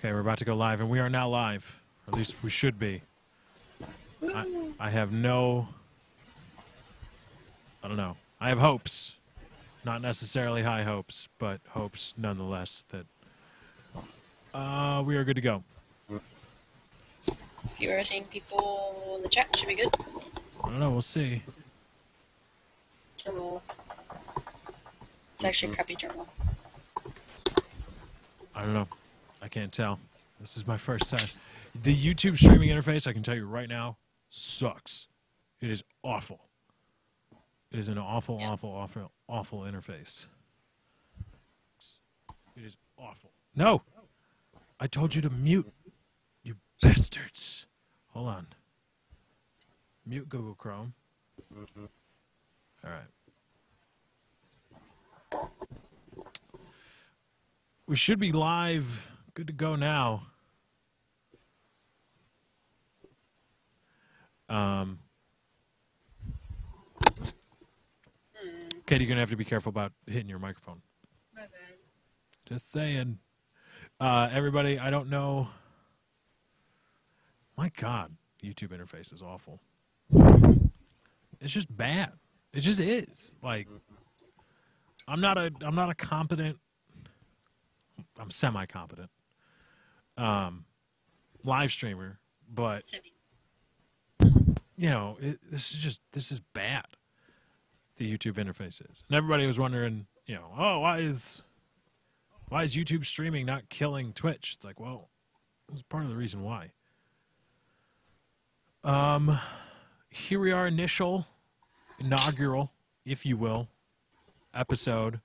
Okay, we're about to go live, and we are now live. Or at least we should be. I have no... I don't know. I have hopes. Not necessarily high hopes, but hopes nonetheless that we are good to go. If you are seeing people in the chat, should be good. I don't know. We'll see. Terminal. It's actually a crappy terminal. I don't know. I can't tell. This is my first time. The YouTube streaming interface, I can tell you right now, sucks. It is awful. It is an awful, awful interface. It is awful. No! I told you to mute, you bastards. Hold on. Mute Google Chrome. All right. We should be live. Good to go now. Katie, you're going to have to be careful about hitting your microphone. My bad. Just saying. Everybody, I don't know. My God, YouTube interface is awful. It's just bad. It just is. Like, I'm not a competent. I'm semi-competent live streamer, but you know, this is bad. The YouTube interface is, and everybody was wondering, you know, oh, why is YouTube streaming not killing Twitch? It's like, well, it's part of the reason why. Here we are, inaugural, if you will, episode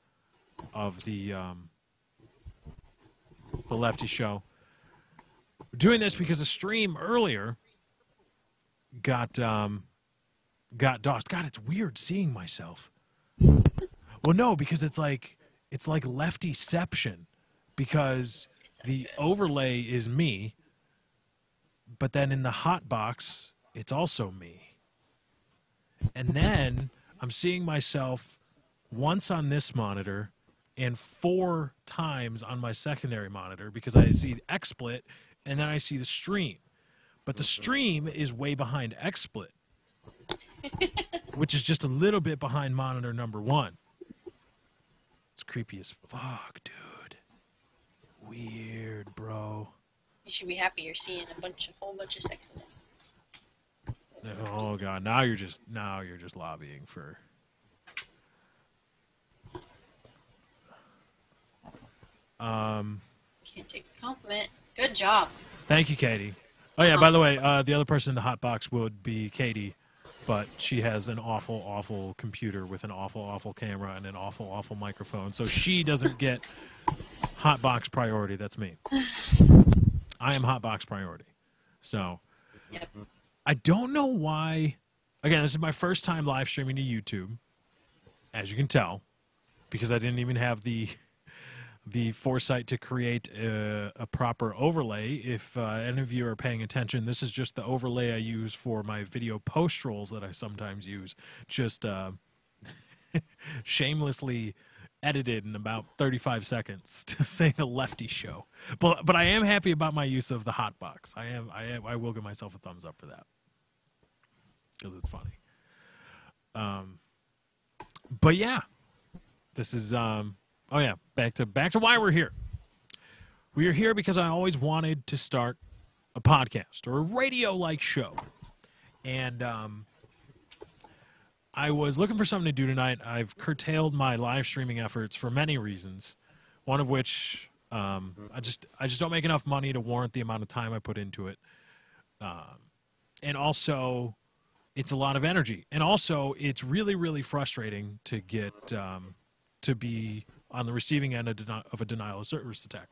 of the Lefty Show. We're doing this because a stream earlier got DOSed. God, it's weird seeing myself. Well, no, because it's like Leftyception, because the overlay is me, but then in the hot box it's also me. And then I'm seeing myself once on this monitor and 4 times on my secondary monitor because I see XSplit and then I see the stream. But the stream is way behind XSplit, which is just a little bit behind monitor number 1. It's creepy as fuck, dude. Weird, bro. You should be happy you're seeing a whole bunch of sexiness. Oh God! Now you're just lobbying for. Can't take a compliment. Good job. Thank you, Katie. Oh yeah, by the way, the other person in the hot box would be Katie, but she has an awful, awful computer with an awful, awful camera and an awful, awful microphone, so she doesn't get hot box priority. That's me. I am hot box priority. So, Yep. I don't know why. Again, this is my first time live streaming to YouTube, as you can tell, because I didn't even have the foresight to create a proper overlay. If any of you are paying attention, this is just the overlay I use for my video post rolls that I sometimes use, just shamelessly edited in about 35 seconds to say the Lefty Show. But I am happy about my use of the hot box. I will give myself a thumbs up for that because it's funny. But yeah, this is oh yeah, back to why we're here. We are here because I always wanted to start a podcast or a radio-like show, and I was looking for something to do tonight. I've curtailed my live streaming efforts for many reasons, one of which I just don't make enough money to warrant the amount of time I put into it, and also it's a lot of energy, and also it's really, really frustrating to get to be on the receiving end of a denial of service attack.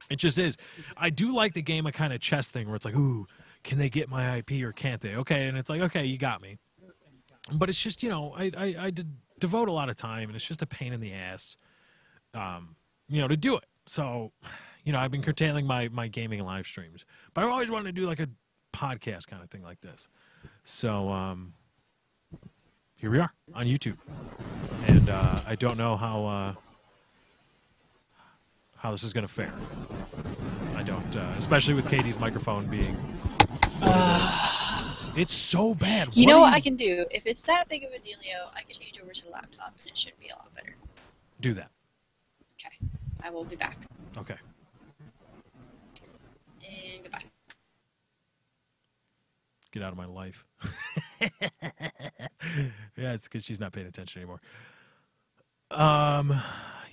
It just is. I do like the game of kind of chess thing where it's like, ooh, can they get my IP or can't they? Okay, and it's like, okay, you got me. But it's just, you know, I devote a lot of time, and it's just a pain in the ass, you know, to do it. So, you know, I've been curtailing my gaming live streams. But I've always wanted to do like a podcast kind of thing like this. So, here we are on YouTube. And I don't know how this is going to fare. I don't. Especially with Katie's microphone being what it is. It's so bad. You know what I can do? If it's that big of a dealio, I can change over to the laptop, and it should be a lot better. Do that. Okay. I will be back. Okay. And goodbye. Get out of my life. Yeah, it's because she's not paying attention anymore.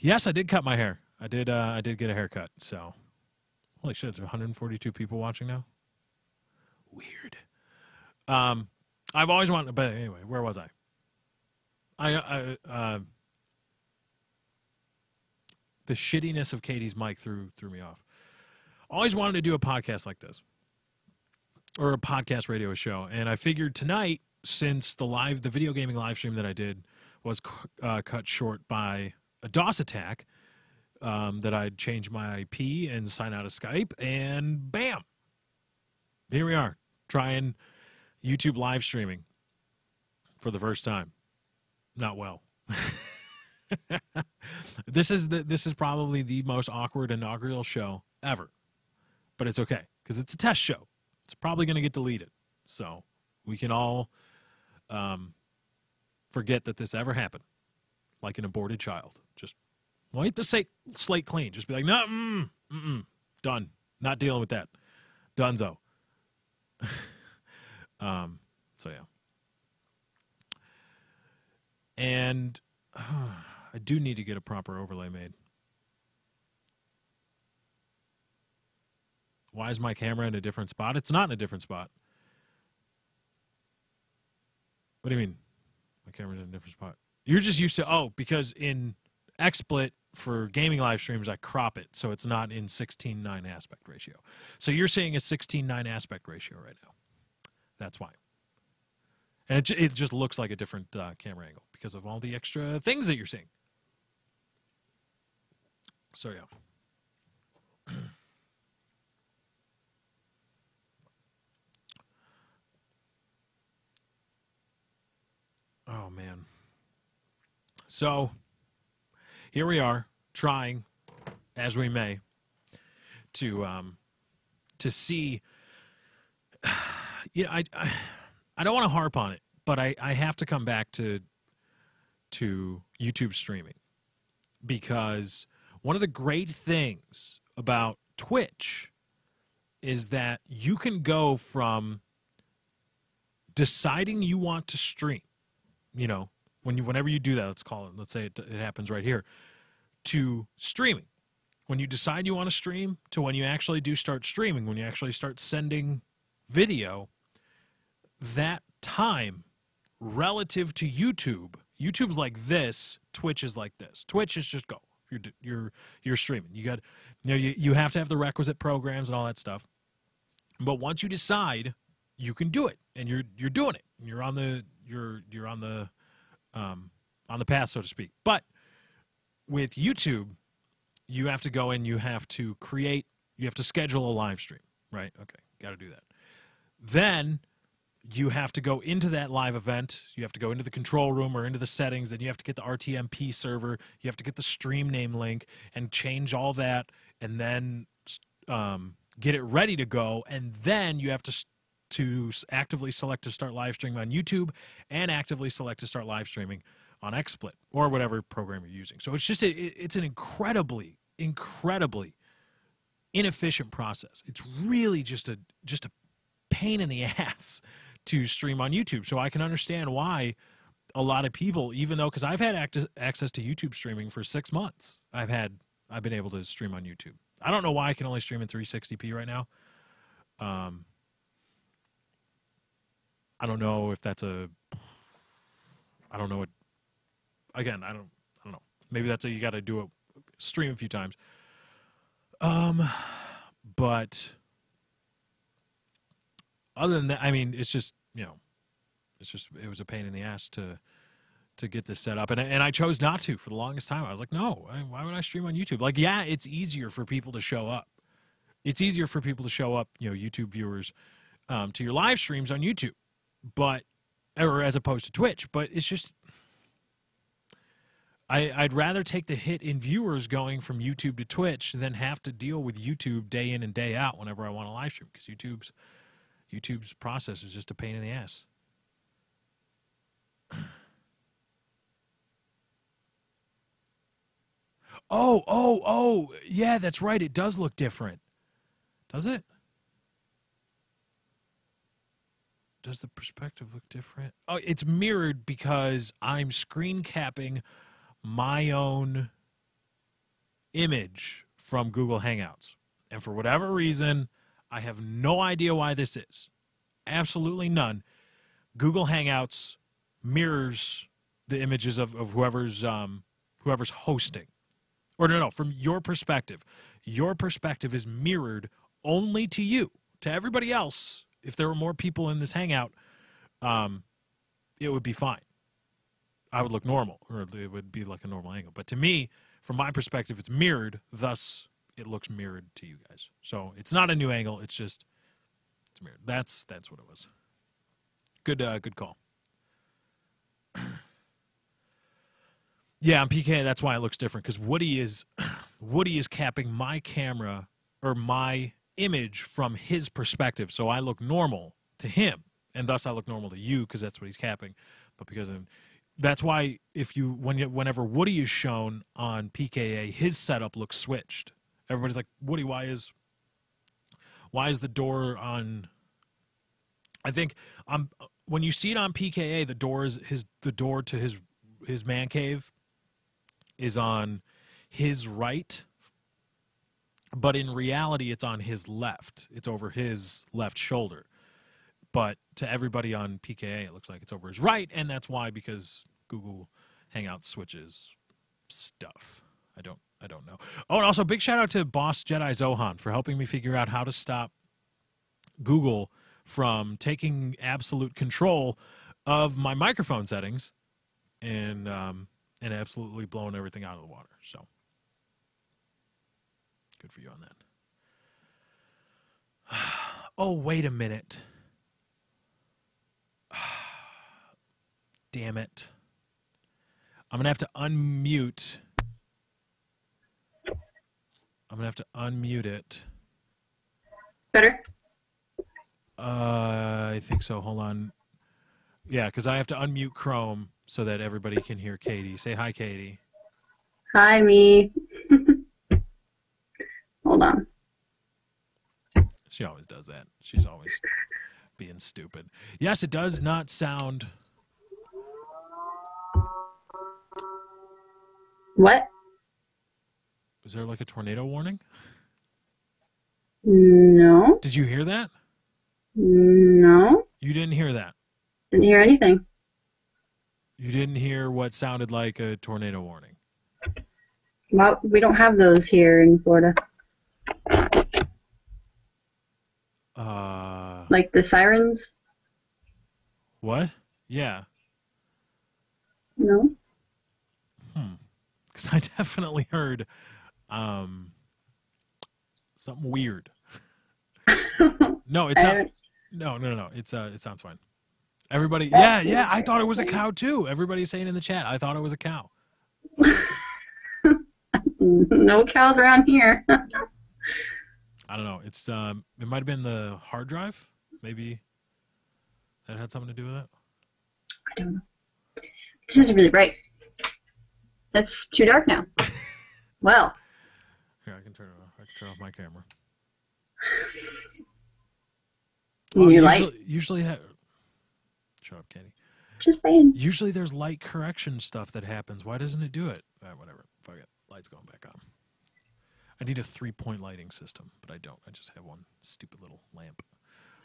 Yes, I did cut my hair. I did get a haircut. So, holy shit, there's 142 people watching now. Weird. I've always wanted, but anyway, where was I? The shittiness of Katie's mic threw me off. Always wanted to do a podcast like this, or a podcast radio show, and I figured tonight, since the video gaming live stream that I did was cut short by a DOS attack, that I'd change my IP and sign out of Skype, and bam, here we are trying YouTube live streaming for the first time. Not well. This is probably the most awkward inaugural show ever, but it's okay because it's a test show. It's probably going to get deleted, so we can all forget that this ever happened, like an aborted child. Just wipe the slate clean. Just be like, no, done. Not dealing with that. Dunzo. So yeah. And I do need to get a proper overlay made. Why is my camera in a different spot? It's not in a different spot. What do you mean? My camera's in a different spot. You're just used to, because in XSplit for gaming live streams, I crop it, so it's not in 16:9 aspect ratio. So you're seeing a 16:9 aspect ratio right now. That's why. And it just looks like a different camera angle because of all the extra things that you're seeing. So, yeah. Oh, man. So, here we are, trying, as we may, to see. I don't want to harp on it, but I have to come back to YouTube streaming, because one of the great things about Twitch is that you can go from deciding you want to stream, whenever you do that, let's say it happens right here, to streaming. When you decide you want to stream to when you actually do start streaming, when you actually start sending video, that time relative to YouTube's like this, Twitch is like this. Twitch is just go. You're streaming. You have to have the requisite programs and all that stuff. But once you decide, you can do it, and you're doing it. And you're on the path, so to speak. But with YouTube, you have to go in, you have to schedule a live stream, right? Okay, got to do that. Then you have to go into that live event. You have to go into the control room or into the settings, and you have to get the RTMP server. You have to get the stream name link and change all that, and then get it ready to go. And then you have to actively select to start live streaming on YouTube and actively select to start live streaming on XSplit or whatever program you're using. So it's just it's an incredibly inefficient process. It's really just a pain in the ass to stream on YouTube. So I can understand why a lot of people, even though, because I've had access to YouTube streaming for 6 months, I've been able to stream on YouTube. I don't know why I can only stream in 360p right now. I don't know if that's I don't know what. Again, I don't know. Maybe that's you got to do a stream a few times. But other than that, I mean, it's just, it was a pain in the ass to get this set up. And I chose not to for the longest time. I was like, no, why would I stream on YouTube? Like, yeah, it's easier for people to show up. It's easier for people to show up, YouTube viewers, to your live streams on YouTube, or as opposed to Twitch. But it's just, I'd rather take the hit in viewers going from YouTube to Twitch than have to deal with YouTube day in and day out whenever I want to live stream, because YouTube's process is just a pain in the ass. Oh, yeah, that's right. It does look different. Does it? Does the perspective look different? Oh, it's mirrored because I'm screen capping my own image from Google Hangouts. And for whatever reason, I have no idea why this is. Absolutely none. Google Hangouts mirrors the images of whoever's hosting. Or no, from your perspective. Your perspective is mirrored only to you. To everybody else, if there were more people in this Hangout, it would be fine. I would look normal, or it would be like a normal angle. But to me, from my perspective, it's mirrored, thus it looks mirrored to you guys. So it's not a new angle, it's just, it's mirrored. That's what it was. Good call. Yeah, on PK, that's why it looks different, because Woody is capping my camera or my image from his perspective, so I look normal to him, and thus I look normal to you because that's what he's capping. But that's why whenever Woody is shown on PKA, his setup looks switched. Everybody's like, Woody, why is the door on? I think when you see it on PKA, the door to his man cave is on his right, but in reality it's on his left. It's over his left shoulder. But to everybody on PKA, it looks like it's over his right, and that's why, because Google Hangouts switches stuff. I don't know. Oh, and also big shout out to Boss Jedi Zohan for helping me figure out how to stop Google from taking absolute control of my microphone settings and absolutely blowing everything out of the water. So good for you on that. Oh, wait a minute. Damn it. I'm going to have to unmute. It. Better? I think so. Hold on. Yeah, because I have to unmute Chrome so that everybody can hear Katie. Say hi, Katie. Hi, me. Hold on. She always does that. She's always being stupid. Yes, it does not sound... What? Was there like a tornado warning? No. Did you hear that? No. You didn't hear that? Didn't hear anything. You didn't hear what sounded like a tornado warning? Well, we don't have those here in Florida. Like the sirens? What? Yeah. No. Because I definitely heard something weird. No, it's not. No. It sounds fine. Everybody, yeah. I thought it was a cow too. Everybody's saying in the chat, I thought it was a cow. No cows around here. I don't know. It's it might have been the hard drive. Maybe that had something to do with it. I don't know. This is really bright. It's too dark now. Well. Here, I can turn it off. I can turn off my camera. Usually shut up, Katie. Just saying. Usually there's light correction stuff that happens. Why doesn't it do it? Whatever. Fuck it. Light's going back on. I need a 3-point lighting system, but I don't. I just have one stupid little lamp.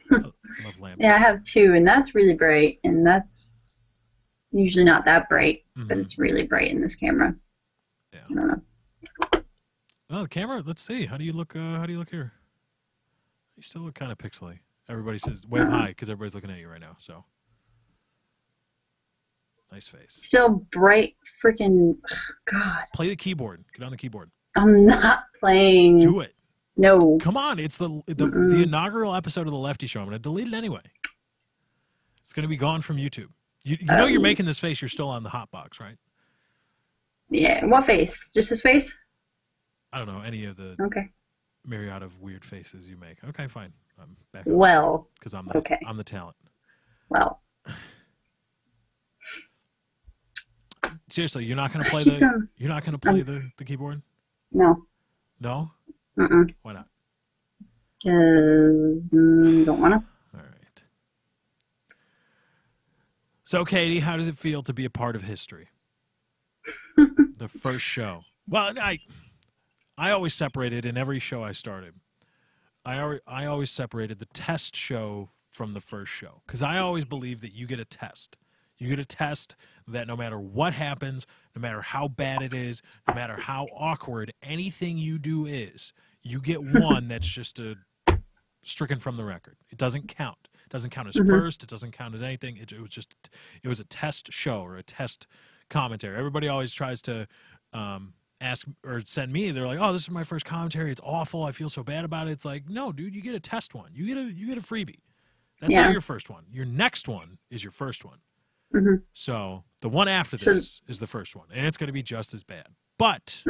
I love lamp. Yeah, I have two, and that's really bright, and that's usually not that bright, but it's really bright in this camera. Yeah. I don't know. Oh, the camera. Let's see. How do you look? How do you look here? You still look kind of pixely. Everybody says wave high because everybody's looking at you right now. So nice face. Still bright, freaking God. Play the keyboard. Get on the keyboard. I'm not playing. Do it. No. Come on. It's the inaugural episode of the Lefty Show. I'm going to delete it anyway. It's going to be gone from YouTube. You know you're making this face. You're still on the hot box, right? Yeah. What face? Just his face? I don't know any of the Okay. myriad of weird faces you make. Okay, fine. I'm back on Well. because Okay. I'm the talent. Well. Seriously, you're not gonna play Keep going. the keyboard? No. No? Mm-mm. Why not? Cause don't wanna. All right. So, Katie, how does it feel to be a part of history? The first show. Well, I always separated in every show I started. I always separated the test show from the first show because I always believe that you get a test. You get a test that no matter what happens, no matter how bad it is, no matter how awkward anything you do is, you get one that's just stricken from the record. It doesn't count. It doesn't count as Mm-hmm. first. It doesn't count as anything. It was a test show or a test commentary. Everybody always tries to ask or send me. They're like, "Oh, this is my first commentary. It's awful. I feel so bad about it." It's like, no, dude, you get a test one. You get a freebie. That's not Yeah. your first one. Your next one is your first one. Mm-hmm. So the one after So- this is the first one, and it's going to be just as bad. But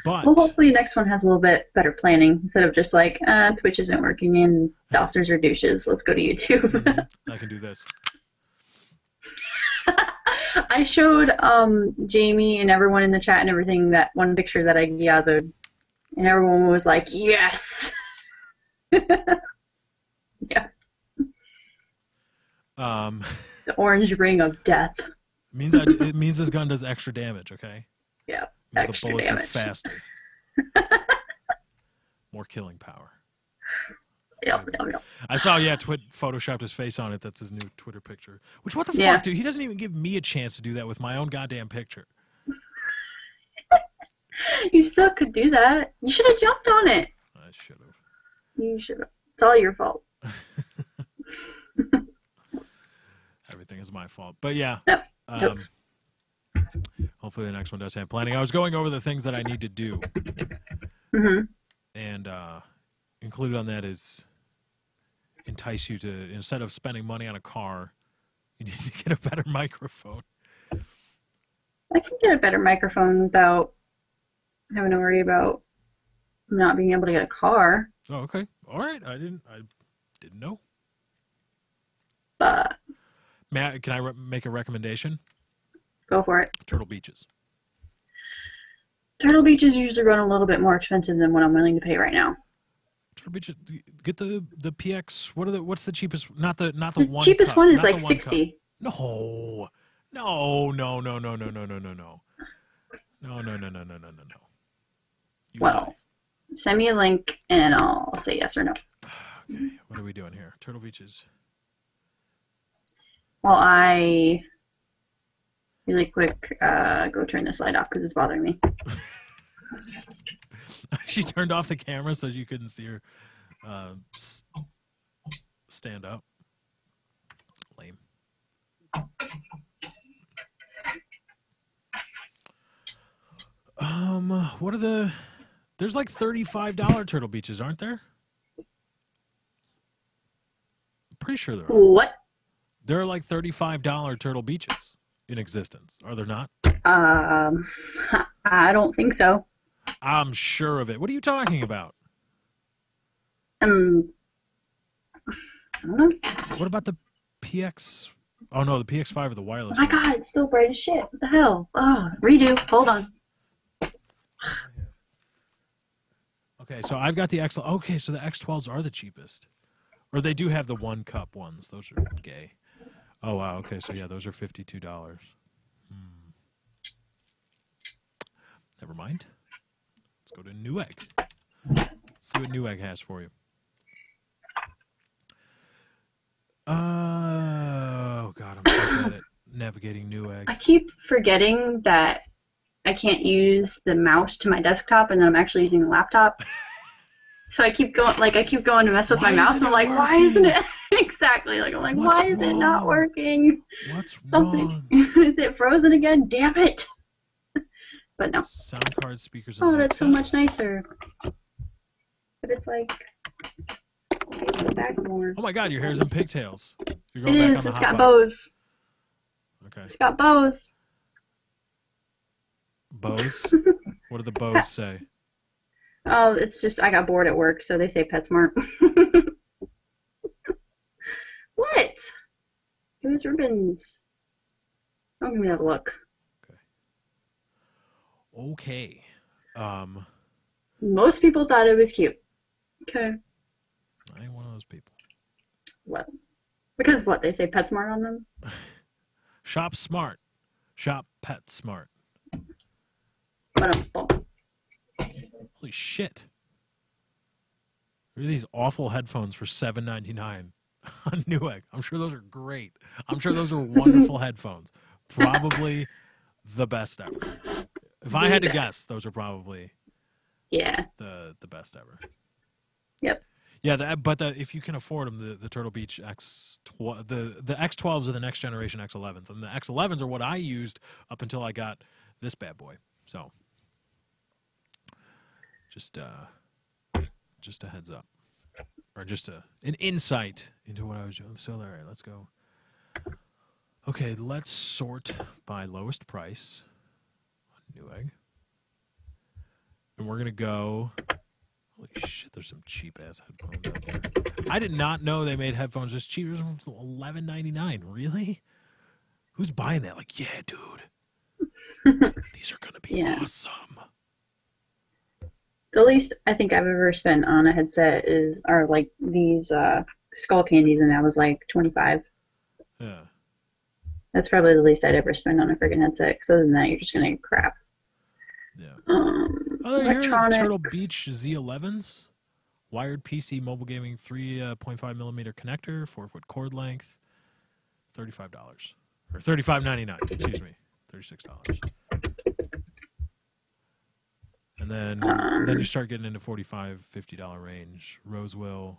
Well, hopefully next one has a little bit better planning instead of just like, Twitch isn't working and DOSers are douches. Let's go to YouTube. I can do this. I showed Jamie and everyone in the chat and everything that one picture that I gyazoed, and everyone was like, "Yes." Yeah, the orange ring of death. It means this gun does extra damage. Okay. Yeah, The extra bullets damage. are faster. More killing power. Yep. I saw, photoshopped his face on it. That's his new Twitter picture. Which, what the Yeah. fuck, dude? He doesn't even give me a chance to do that with my own goddamn picture. You still could do that. You should have jumped on it. I should have. You should have. It's all your fault. Everything is my fault. But yeah. Yep. Um, Jokes. hopefully the next one does have planning. I was going over the things that I need to do. Mm-hmm. And included on that is entice you to, instead of spending money on a car, you need to get a better microphone. I can get a better microphone without having to worry about not being able to get a car. Oh, okay. All right. I didn't know. But Can I make a recommendation? go for it. Turtle Beaches. Turtle Beaches usually run a little bit more expensive than what I'm willing to pay right now. Turtle Beaches. Get the PX. What's the cheapest? Not the The one. cheapest cup, one is not the like one 60. cup. No. No. No. No. No. No. No. No. No. No. No. No. No. No. No. No. No. No. You Well, lie. send me a link and I'll say yes or no. Okay. What are we doing here? Turtle Beaches. While I really quick go turn this light off because it's bothering me. She turned off the camera so you couldn't see her stand up. Lame. What are the? There's like $35 Turtle Beaches, aren't there? I'm pretty sure there are. What? There are like $35 Turtle Beaches in existence. Are there not? I don't think so. I'm sure of it. What are you talking about? I don't know. What about the PX? Oh no, the PX5 or the wireless. Oh my one. god, it's so bright as shit. What the hell? Oh, redo. Hold on. Okay, so I've got the X. Okay, so the X12s are the cheapest, or they do have the one cup ones. Those are gay. Oh wow. Okay, so yeah, those are $52. Never mind. Let's go to Newegg. See what Newegg has for you. Oh god, I'm so bad at navigating Newegg. I keep forgetting that I can't use the mouse to my desktop and then I'm actually using the laptop. So I keep going to mess with Why my mouse isn't and I'm it like, why isn't working? it exactly? Like I'm like, What's why is it not wrong? working? What's Something wrong? is it frozen again? Damn it. But no. Sound card, speakers, and Oh, that's so much headsets. nicer. But it's like it's the back more. Oh my god, your hair's in pigtails. You're It going back is, on the it's hot got box. bows. Okay. It's got bows. Bose? What do the Bose say? Oh, it's just I got bored at work, so they say PetSmart. What? It was ribbons. Oh, give me that look. Okay. Most people thought it was cute. Okay. I ain't one of those people. What? Because what? They say PetSmart on them? Shop smart. Shop pet smart. But Holy shit. Look at these awful headphones for $7.99 on Newegg. I'm sure those are great. I'm sure those are wonderful headphones. Probably the best ever. If I had to guess, those are probably the best ever. Yep. Yeah, but if you can afford them, the Turtle Beach X12, the X12s are the next generation X11s, and the X11s are what I used up until I got this bad boy. So, just a heads up, or just an insight into what I was doing. So, all right, let's go. Okay, let's sort by lowest price on Newegg, and we're gonna go. Holy shit, there's some cheap-ass headphones out there. I did not know they made headphones this cheap. It was $11.99. Really? Who's buying that? Like, yeah, dude. These are going to be awesome. The least I think I've ever spent on a headset are like these skull candies, and that was like $25. Yeah. That's probably the least I'd ever spend on a friggin' headset. Because other than that, you're just gonna get crap. Yeah. Electronics. Turtle Beach Z11s. Wired PC mobile gaming 3.5 millimeter connector, 4-foot cord length, $35 or $35.99. Excuse me, $36. And then you start getting into $45, $50 range. Rosewill,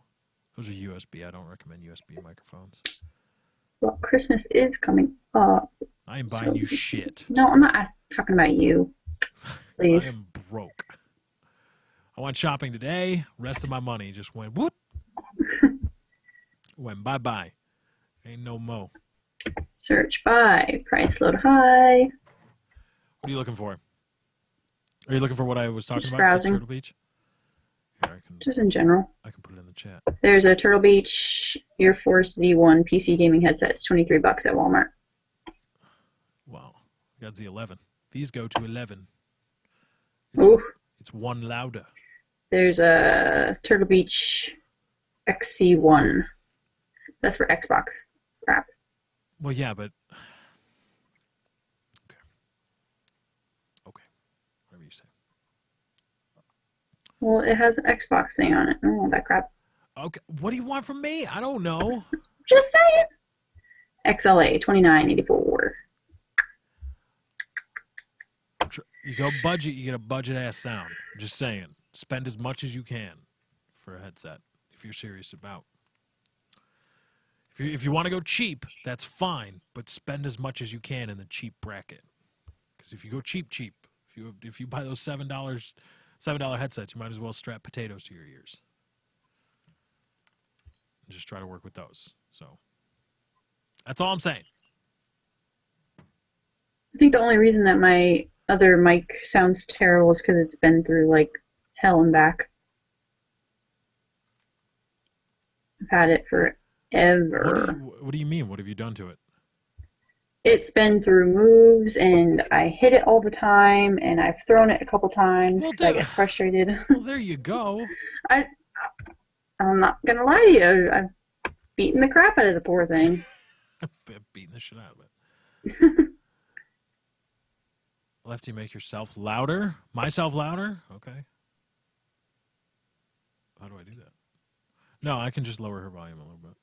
those are USB. I don't recommend USB microphones. Well, Christmas is coming up. I am buying you shit. No, I'm not talking about you. Please. I am broke. I went shopping today. Rest of my money just went whoop. Went bye-bye. Ain't no mo. Search by price load high. What are you looking for? Are you looking for what I was talking about? Browsing. Turtle Beach? Here, just in general. I can put it in the chat. There's a Turtle Beach Air Force Z1 PC gaming headset. It's $23 at Walmart. Wow. We got Z11. These go to 11. It's one louder. There's a Turtle Beach XC1. That's for Xbox. Crap. Well, yeah, but... Okay. Whatever you say. Well, it has an Xbox thing on it. I don't want that crap. Okay. What do you want from me? I don't know. Just saying. XLA, $29.84. You go budget, you get a budget-ass sound. I'm just saying. Spend as much as you can for a headset if you're serious about. If you want to go cheap, that's fine, but spend as much as you can in the cheap bracket. Because if you go cheap, if you buy those $7 headsets, you might as well strap potatoes to your ears. And just try to work with those. So that's all I'm saying. I think the only reason that my other mic sounds terrible is because it's been through like hell and back. I've had it forever. What do you mean? What have you done to it? It's been through moves, and I hit it all the time, and I've thrown it a couple times because I get frustrated. Well, there you go. I'm not gonna lie to you. I've beaten the crap out of the poor thing. Beating the shit out of it. Lefty, make yourself louder. Myself louder? Okay. How do I do that? No, I can just lower her volume a little bit.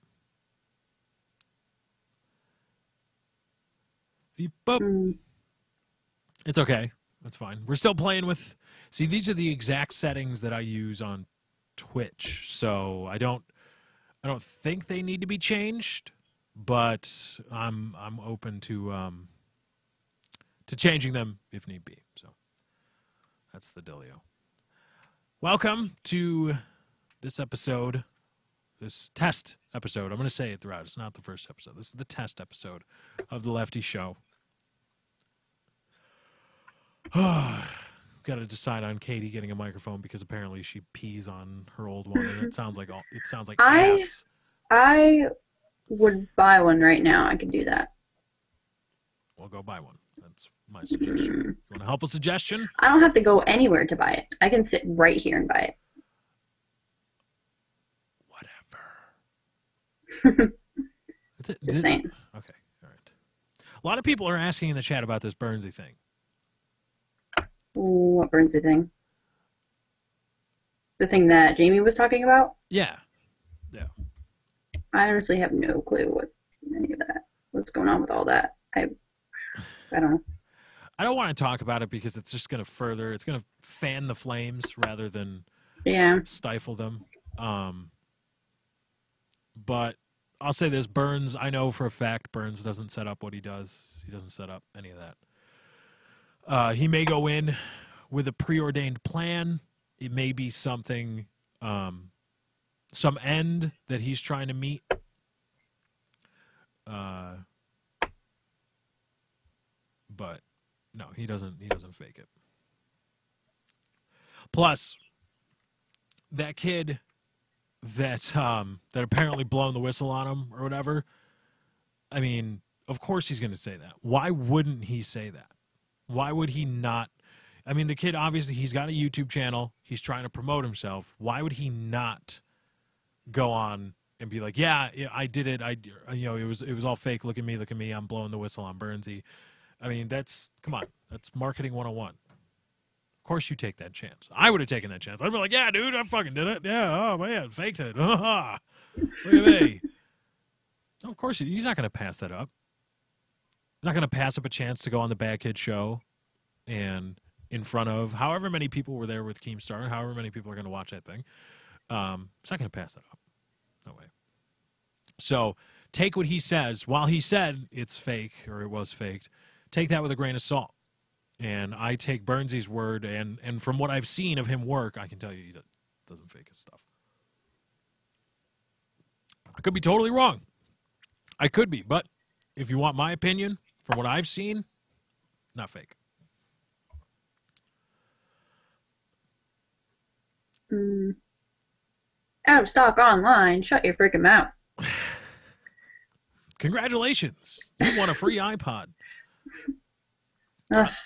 Beep, boop. It's okay. That's fine. We're still playing with... See, these are the exact settings that I use on Twitch. So I don't think they need to be changed, but I'm open to changing them if need be. So that's the dealio. Welcome to this episode, this test episode. I'm going to say it throughout. It's not the first episode. This is the test episode of the Lefty Show. Got to decide on Katie getting a microphone because apparently she pees on her old one, and it sounds like I ass. I would buy one right now. I could do that. Well, go buy one. That's my suggestion. You want a helpful suggestion? I don't have to go anywhere to buy it. I can sit right here and buy Whatever. it. That's it. Just saying. Okay. All right. A lot of people are asking in the chat about this Burnsy thing. What Burnsy thing? The thing that Jamie was talking about? Yeah. I honestly have no clue what any of that. What's going on with all that? I don't know. I don't want to talk about it because it's just going to it's going to fan the flames rather than stifle them. But I'll say this, Burns, I know for a fact Burns doesn't set up what he does. He doesn't set up any of that. He may go in with a preordained plan. It may be something, some end that he's trying to meet. But no, he doesn't fake it. Plus, that kid that apparently blown the whistle on him or whatever, I mean, of course he's going to say that. Why wouldn't he say that? Why would he not? I mean, the kid, obviously, he's got a YouTube channel. He's trying to promote himself. Why would he not go on and be like, yeah, I did it. It was all fake. Look at me. I'm blowing the whistle on Burnsy. I mean, come on. That's marketing 101. Of course you take that chance. I would have taken that chance. I'd be like, yeah, dude, I fucking did it. Yeah, oh, man, faked it. Look at me. So, of course, he's not going to pass that up. He's not going to pass up a chance to go on the Bad Kid Show and in front of however many people were there with Keemstar, however many people are going to watch that thing. He's not going to pass that up. No way. So take what he says. While he said it's fake or it was faked, take that with a grain of salt. And I take Burnsy's word, and from what I've seen of him work, I can tell you he doesn't fake his stuff. I could be totally wrong. I could be, but if you want my opinion, from what I've seen, not fake. Out of stock online. Shut your freaking mouth. Congratulations. You won a free iPod.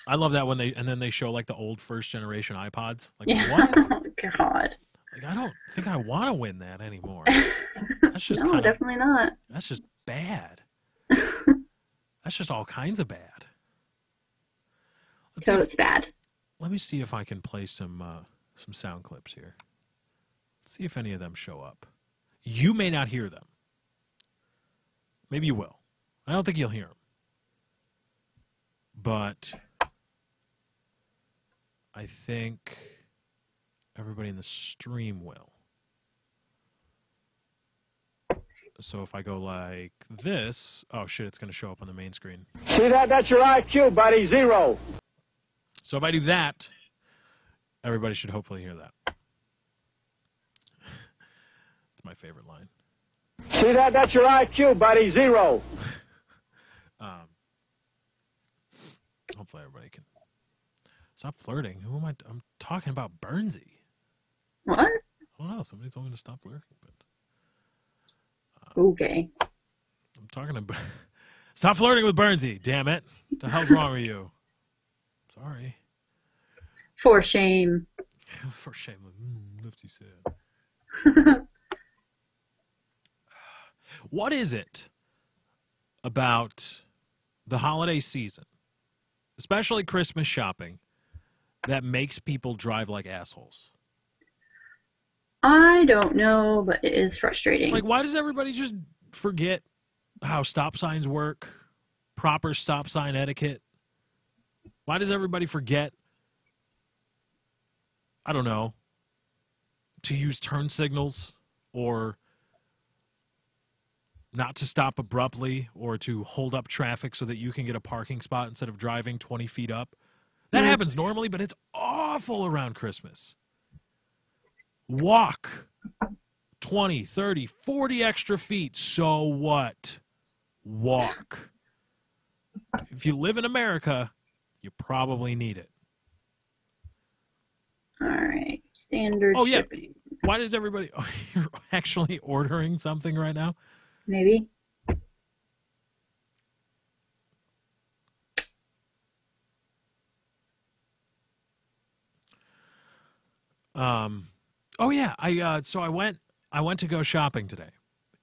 I love that when they show like the old first generation iPods. Like, what? Oh, God. Like, I don't think I want to win that anymore. That's just no, definitely not. That's just bad. That's just all kinds of bad. It's bad. Let me see if I can play some sound clips here. Let's see if any of them show up. You may not hear them. Maybe you will. I don't think you'll hear them. But I think everybody in the stream will. So if I go like this, oh shit, it's going to show up on the main screen. See that? That's your IQ, buddy. 0. So if I do that, everybody should hopefully hear that. It's my favorite line. See that? That's your IQ, buddy. 0. Hopefully everybody can stop flirting. Who am I? I'm talking about Burnsy. What? I don't know. Somebody told me to stop flirting. But okay. I'm talking about... Stop flirting with Burnsy, damn it. What the hell's wrong with you? Sorry. For shame. For shame. Lefty said. What is it about the holiday season, especially Christmas shopping, that makes people drive like assholes? I don't know, but it is frustrating. Like, why does everybody just forget how stop signs work, proper stop sign etiquette? Why does everybody forget, I don't know, to use turn signals or not to stop abruptly or to hold up traffic so that you can get a parking spot instead of driving 20 feet up? That happens normally, but it's awful around Christmas. Walk 20, 30, 40 extra feet. So what? Walk. If you live in America, you probably need it. Standard Oh, yeah. shipping. Why does everybody... Oh, you're actually ordering something right now? Maybe. Oh yeah, I went to go shopping today,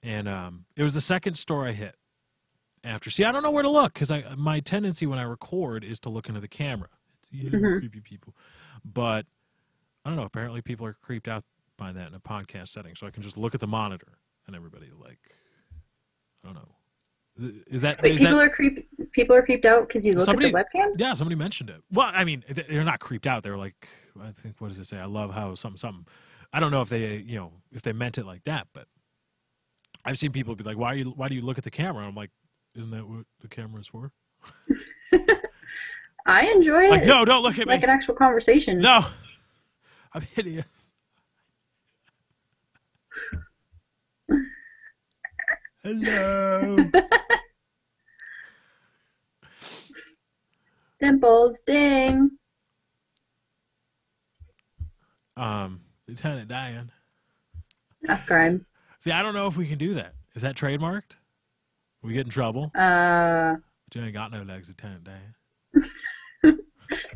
and it was the second store I hit. After, see, I don't know where to look because my tendency when I record is to look into the camera. It's creepy people, but I don't know. Apparently, people are creeped out by that in a podcast setting, so I can just look at the monitor and everybody like, I don't know. Is that Wait, is people that, are creeped out because you look somebody? at the webcam? Yeah, somebody mentioned it. Well, I mean, they're not creeped out. They're like, I think, what does it say? I love how something. I don't know if they, if they meant it like that, but I've seen people be like, why do you look at the camera? And I'm like, isn't that what the camera is for? I enjoy it. Like, no, don't look at me. Like an actual conversation. No, I'm hideous. Hello. Dimples, ding. Lieutenant Diane. Enough crime. See, I don't know if we can do that. Is that trademarked? We get in trouble. This But you ain't got no legs, Lieutenant Diane.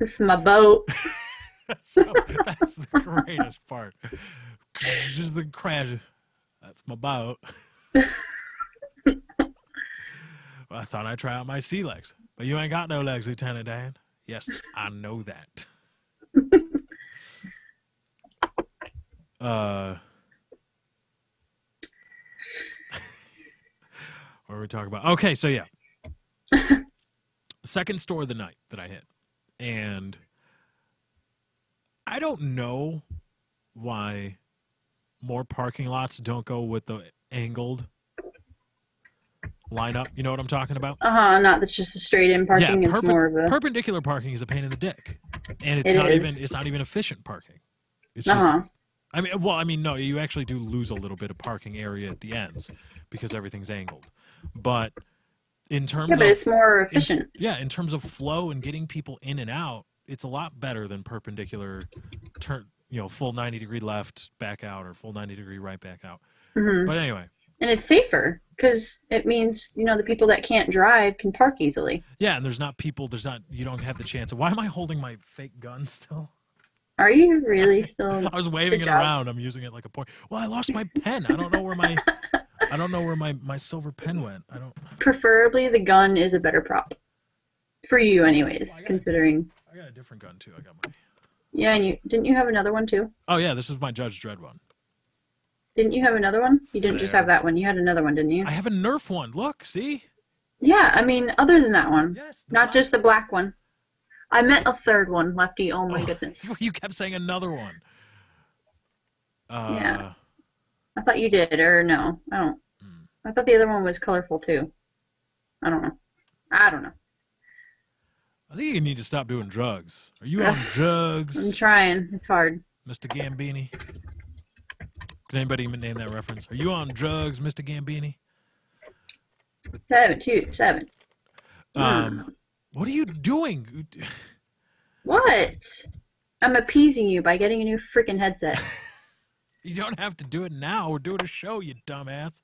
is my boat. That's the greatest part. Just the crash. That's my boat. Well, I thought I'd try out my sea legs. But you ain't got no legs, Lieutenant Dan. Yes, I know that. What are we talking about? Okay, so yeah. Second store of the night that I hit. And I don't know why more parking lots don't go with the angled lineup. You know what I'm talking about? Not that's just a straight in parking. Yeah, It's more of a perpendicular parking is a pain in the dick, and It it's is. not even efficient parking. It's just, no, you actually do lose a little bit of parking area at the ends because everything's angled, but in terms but of it's more efficient. in terms of flow and getting people in and out, it's a lot better than perpendicular turn. Full 90-degree left, back out, or full 90-degree right, back out. But anyway. And it's safer because it means, the people that can't drive can park easily. Yeah, and you don't have the chance of, why am I holding my fake gun still? Are you really still? I was waving it around. I'm using it like a point. Well, I lost my pen. I don't know where my silver pen went. I don't. Preferably the gun is a better prop. For you anyways, considering. I got a different gun too. I got my. Yeah, and didn't you have another one too? Oh yeah, this is my Judge Dredd one. Didn't you have another one? You didn't just have that one. You had another one, didn't you? I have a Nerf one. Look, see? Yeah, I mean, other than that one. Yes. Not just the black one. I meant a third one, Lefty. Oh my goodness. You kept saying another one. Yeah. I thought you did, or no. I don't. I thought the other one was colorful too. I don't know. I I think you need to stop doing drugs. Are you on drugs? I'm trying. It's hard. Mr. Gambini? Can anybody even name that reference? Are you on drugs, Mr. Gambini? 727. What are you doing? What? I'm appeasing you by getting a new freaking headset. You don't have to do it now. We're doing a show, you dumbass.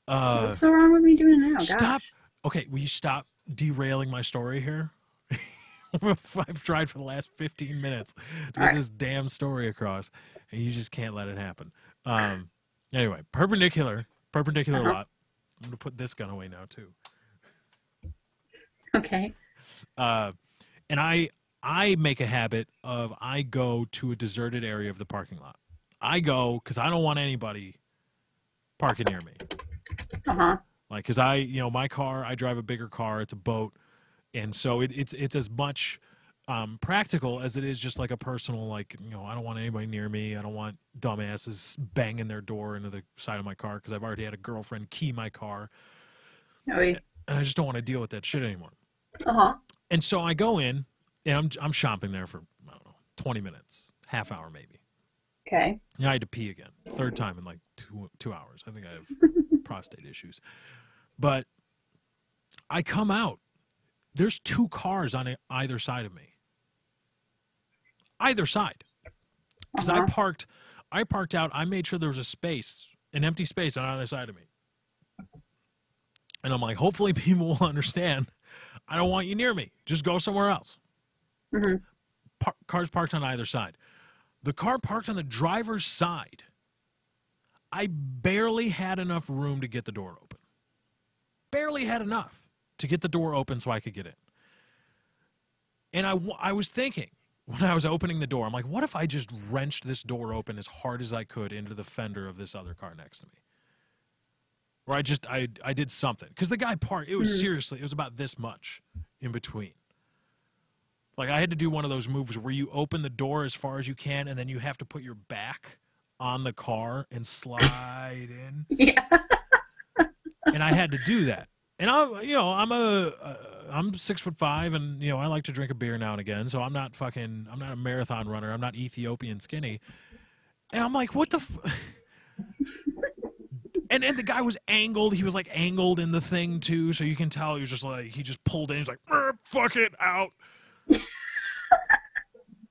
What's so wrong with me doing it now? Stop. Gosh. Okay, will you stop derailing my story here? I've tried for the last 15 minutes to get this damn story across, and you just can't let it happen. Anyway, perpendicular lot. I'm going to put this gun away now, too. Okay. And I make a habit of I go to a deserted area of the parking lot. I go because I don't want anybody parking near me. Like, because my car, I drive a bigger car. It's a boat. And so it's as much practical as it is just like a personal, I don't want anybody near me. I don't want dumbasses banging their door into the side of my car because I've already had a girlfriend key my car. And I just don't want to deal with that shit anymore. And so I go in, and I'm shopping there for, I don't know, 20 minutes, half hour maybe. Okay. I had to pee again. Third time in like 2 hours. I think I have prostate issues. But I come out. There's 2 cars on either side of me. either side, because I Uh-huh. parked out. I made sure there was a space, an empty space on either side of me, and I'm like, hopefully people will understand. I don't want you near me. Just go somewhere else. Hmm. Cars parked on either side. The car parked on the driver's side. I barely had enough room to get the door open. Barely had enough to get the door open so I could get in. And I was thinking when I was opening the door, I'm like, what if I just wrenched this door open as hard as I could into the fender of this other car next to me? Or I did something. Because the guy parked, it was Hmm. seriously, it was about this much in between. Like I had to do one of those moves where you open the door as far as you can and then you have to put your back on the car and slide in. Yeah. And I had to do that. And I'm 6'5", and I like to drink a beer now and again. So I'm not a marathon runner. I'm not Ethiopian skinny. And I'm like, what the? And the guy was angled. He was like angled in the thing too, so you can tell he was just like he just pulled in. He's like, fuck it out.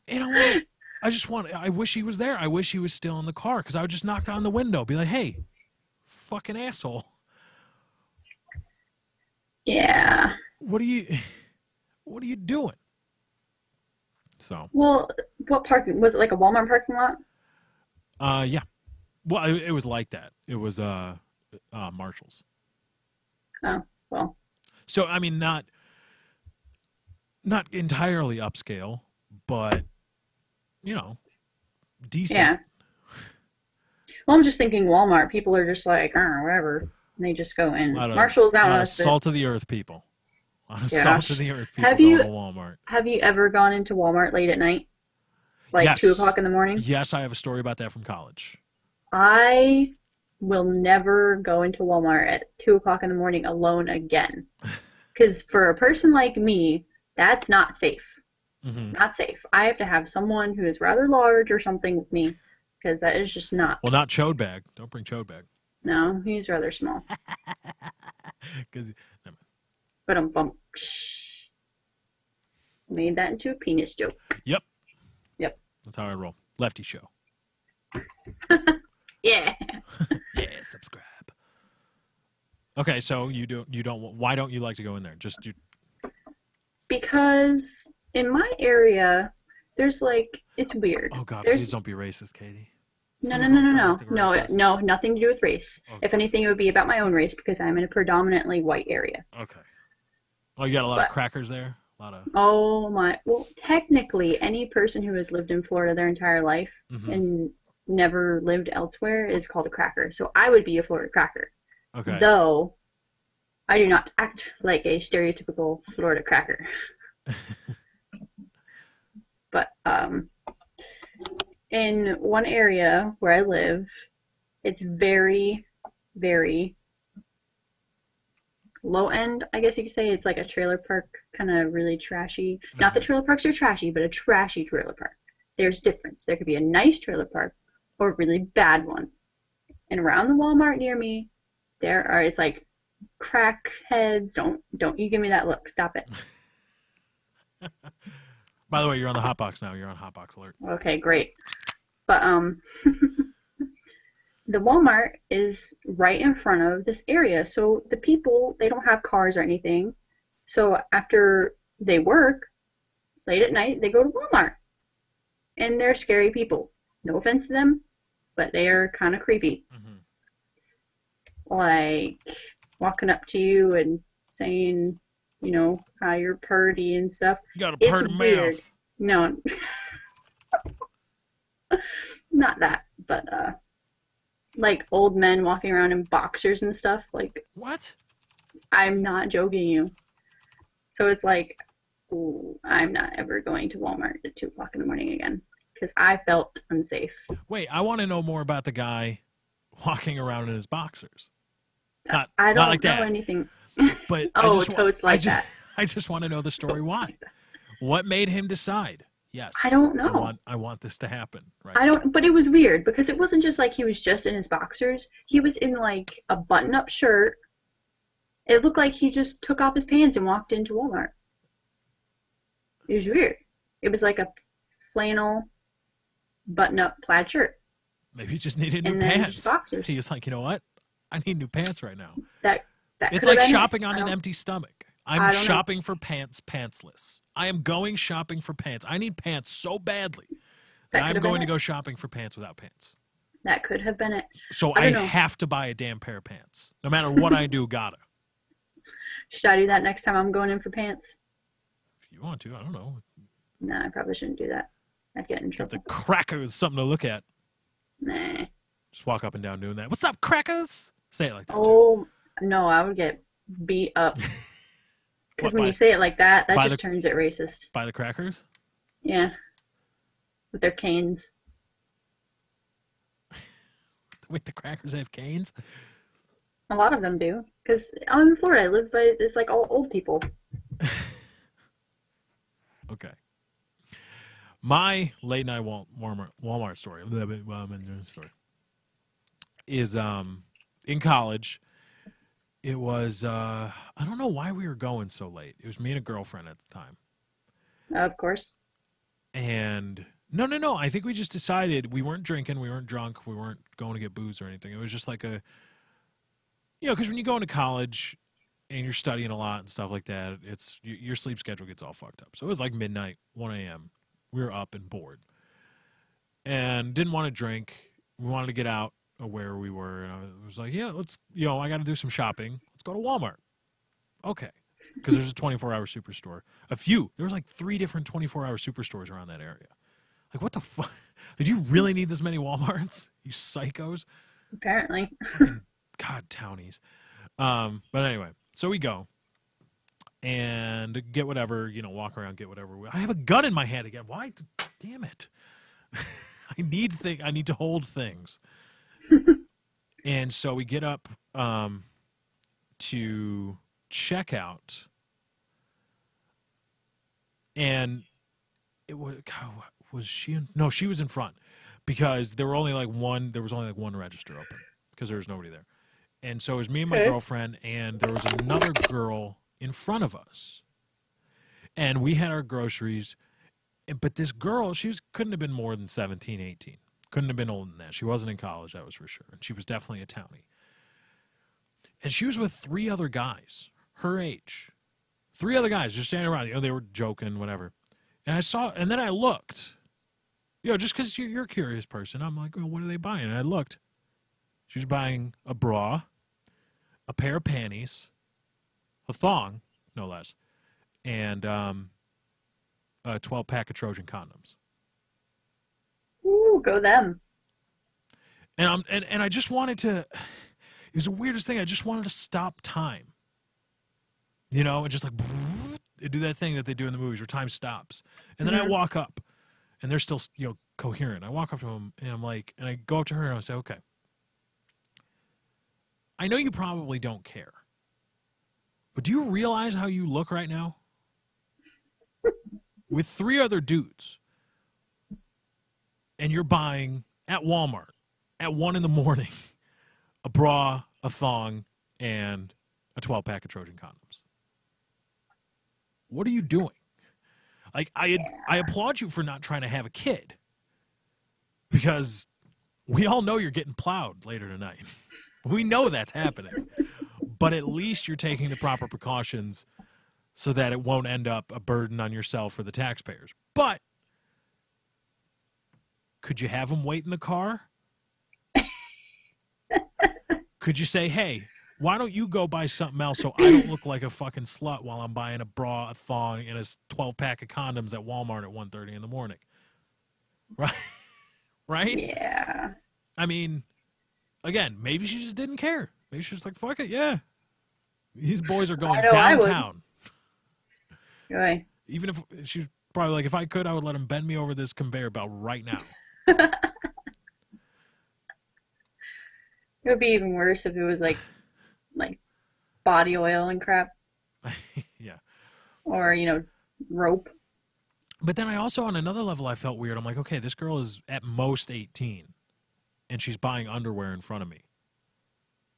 And I wish he was there. I wish he was still in the car because I would just knock on the window, be like, hey, fucking asshole. Yeah. What are you doing? So, Well, what parking was it? Like a Walmart parking lot? yeah. Well, it was like that. It was Marshalls. Oh, well. So, I mean, not entirely upscale, but decent. Yeah. Well, I'm just thinking Walmart. People are just like, whatever. And they just go in. Marshall's A out lot on of us. salt of the earth people. A lot of Gosh. salt of the earth people Have go you to Walmart. have you ever gone into Walmart late at night? Like Yes. 2 o'clock in the morning? Yes, I have a story about that from college. I will never go into Walmart at 2 o'clock in the morning alone again. Because for a person like me, that's not safe. Mm-hmm. Not safe. I have to have someone who is rather large or something with me. Because that is just not. Well, not chode bag. Don't bring chode bag. No, he's rather small. Because But made that into a penis joke. Yep. Yep. That's how I roll. Lefty show. Yeah. Yeah, subscribe. Okay, so why don't you like to go in there? Because in my area, there's like, it's weird. Oh God, There's please don't be racist, Katie. no, Please no, no, don't no, say no, anything no, racist. no, nothing to do with race. Okay. If anything, it would be about my own race because I'm in a predominantly white area. Okay. Oh, you got a lot But- of crackers there? A lot of Oh my, well, technically, any person who has lived in Florida their entire life Mhm. and never lived elsewhere is called a cracker. So I would be a Florida cracker. Okay. Though I do not act like a stereotypical Florida cracker. But in one area where I live, it's very, very low end, I guess you could say. It's like a trailer park, kind of really trashy. Not that trailer parks are trashy, but a trashy trailer park. There's difference. There could be a nice trailer park or a really bad one. And around the Walmart near me, it's like crackheads. Don't you give me that look. Stop it. By the way, you're on the hotbox now. You're on hotbox alert. Okay, great. But the Walmart is right in front of this area. So the people, they don't have cars or anything. So after they work, late at night, they go to Walmart. And they're scary people. No offense to them, but they are kind of creepy. Mm-hmm. Like walking up to you and saying, how you're purty and stuff. You got a It's purty weird. mouth. No, not that, but like old men walking around in boxers and stuff. Like, What? I'm not joking you. So it's like, ooh, I'm not ever going to Walmart at 2 o'clock in the morning again because I felt unsafe. Wait, I want to know more about the guy walking around in his boxers. Not I don't like know that. anything. But Oh, totes like that. I just want to know the story. Why? What made him decide? Yes. I don't know. I want this to happen. Right. But it was weird because it wasn't just like he was just in his boxers. He was in like a button-up shirt. It looked like he just took off his pants and walked into Walmart. It was weird. It was like a flannel button-up plaid shirt. Maybe he just needed new And then pants. just boxers. He was like, you know what? I need new pants right now. That It's could have like been shopping it. on I an don't- empty stomach. I I'm don't know. shopping for pants, pantsless. I am going shopping for pants. I need pants so badly that That could I'm have going been to it. go shopping for pants without pants. That could have been it. So I I don't know. have to buy a damn pair of pants. No matter what I do, gotta. Should I do that next time I'm going in for pants? If you want to, I don't know. Nah, I probably shouldn't do that. I'd get in Got the trouble. crackers, something to look at. Nah. Just walk up and down doing that. What's up, crackers? Say it like that. Too. Oh, no, I would get beat up. Because What, when you say it like that, by just turns it racist. Buy the crackers? Yeah. With their canes. Wait, the crackers have canes? A lot of them do. Because I'm in Florida. I live by, it's like all old people. Okay. My late night Walmart story is in college. It was I don't know why we were going so late. It was me and a girlfriend at the time. Of course. And no. I think we just decided we weren't drinking, we weren't drunk, we weren't going to get booze or anything. It was just like a, because when you go into college and you're studying a lot and stuff like that, it's your sleep schedule gets all fucked up. So it was like midnight, 1 a.m. We were up and bored and didn't want to drink. We wanted to get out of where we were. And I was like, yeah, let's, I got to do some shopping. Let's go to Walmart. Okay. Because there's a 24-hour superstore. There was like 3 different 24-hour superstores around that area. Like, what the fuck? Did you really need this many Walmarts? You psychos. Apparently. God, townies. But anyway, so we go and get whatever, walk around, get whatever. I have a gun in my hand again. Why? Damn it. I need to hold things. And so we get up to check out. And it was she in? No, she was in front because there was only like one register open because there was nobody there. And so it was me and my girlfriend, and there was another girl in front of us. And we had our groceries, but this girl, couldn't have been more than 17, 18. Couldn't have been older than that. She wasn't in college, that was for sure. And she was definitely a townie. And she was with 3 other guys, her age. 3 other guys just standing around. They were joking, whatever. And then I looked. Just because you're a curious person, I'm like, well, what are they buying? And I looked. She was buying a bra, a pair of panties, a thong, no less, and a 12-pack of Trojan condoms. Ooh, go them. And I just wanted to. It was the weirdest thing. I just wanted to stop time. And just like do that thing that they do in the movies where time stops. And then I walk up, and they're still coherent. I walk up to them, and I'm like, and I go up to her and I say, okay. I know you probably don't care, but do you realize how you look right now? With 3 other dudes, and you're buying at Walmart at 1 a.m. a bra, a thong, and a 12-pack of Trojan condoms. What are you doing? Like, I applaud you for not trying to have a kid, because we all know you're getting plowed later tonight. We know that's happening. But at least you're taking the proper precautions so that it won't end up a burden on yourself or the taxpayers. But could you have them wait in the car? Could you say, hey, why don't you go buy something else so I don't look like a fucking slut while I'm buying a bra, a thong, and a 12-pack of condoms at Walmart at 1:30 in the morning? Right? Right? Yeah. I mean, again, maybe she just didn't care. Maybe she was like, fuck it, yeah. These boys are going I know I would. downtown. Right. Even if she's probably like, if I could, I would let him bend me over this conveyor belt right now. It would be even worse if it was like body oil and crap. Yeah. Or, rope. But then I also, on another level, I felt weird. I'm like, okay, this girl is at most 18, and she's buying underwear in front of me.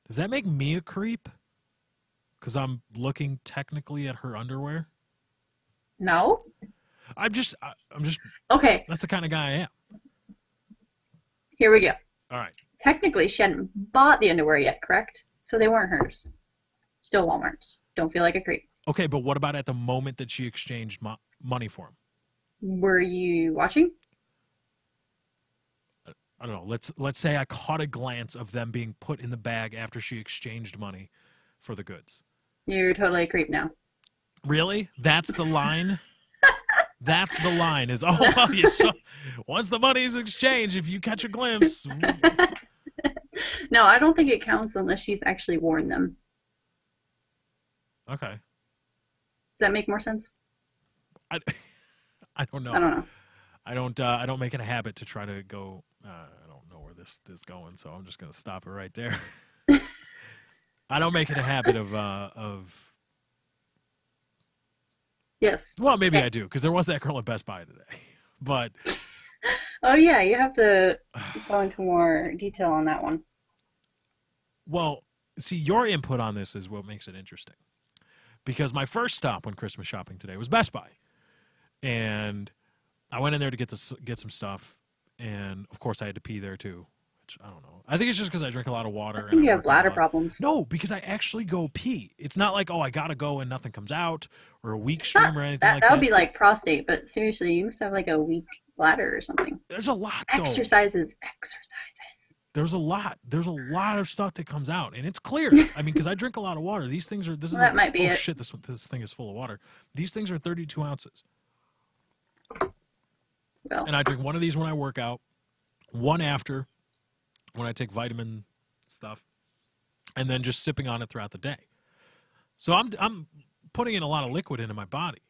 Does that make me a creep? Because I'm looking technically at her underwear? No? I'm just. Okay, That's the kind of guy I am. here we go. All right. Technically, she hadn't bought the underwear yet, correct? So they weren't hers. Still Walmart's. Don't feel like a creep. Okay, but what about at the moment that she exchanged money for him? Were you watching? I don't know. Let's say I caught a glance of them being put in the bag after she exchanged money for the goods. You're totally a creep now. Really? That's the line? That's the line. Is well, you saw, once the money's exchanged, if you catch a glimpse. No, I don't think it counts unless she's actually worn them. Okay. Does that make more sense? I don't know. I don't know. I don't make it a habit to try to go. I don't know where this is going, so I'm just gonna stop it right there. I don't make it a habit of. Yes. Well, maybe I do, because there was that girl at Best Buy today, but. Oh yeah, you have to go into more detail on that one. Well, see, your input on this is what makes it interesting, because my first stop when Christmas shopping today was Best Buy, and I went in there to get some stuff, and of course I had to pee there too. Which I don't know. I think it's just because I drink a lot of water. I think you have bladder problems. No, because I actually go pee. It's not like, oh, I gotta go and nothing comes out, or a weak stream or anything like that. That would be like prostate, but seriously, you must have like a weak bladder or something. There's a lot though. Exercises. There's a lot. There's a lot of stuff that comes out, and it's clear. I mean, because I drink a lot of water. These things are. This Well, is. that might be oh it. shit! This thing is full of water. These things are 32 ounces. Well, And I drink one of these when I work out, one after when I take vitamin stuff, and then just sipping on it throughout the day. So I'm putting in a lot of liquid into my body.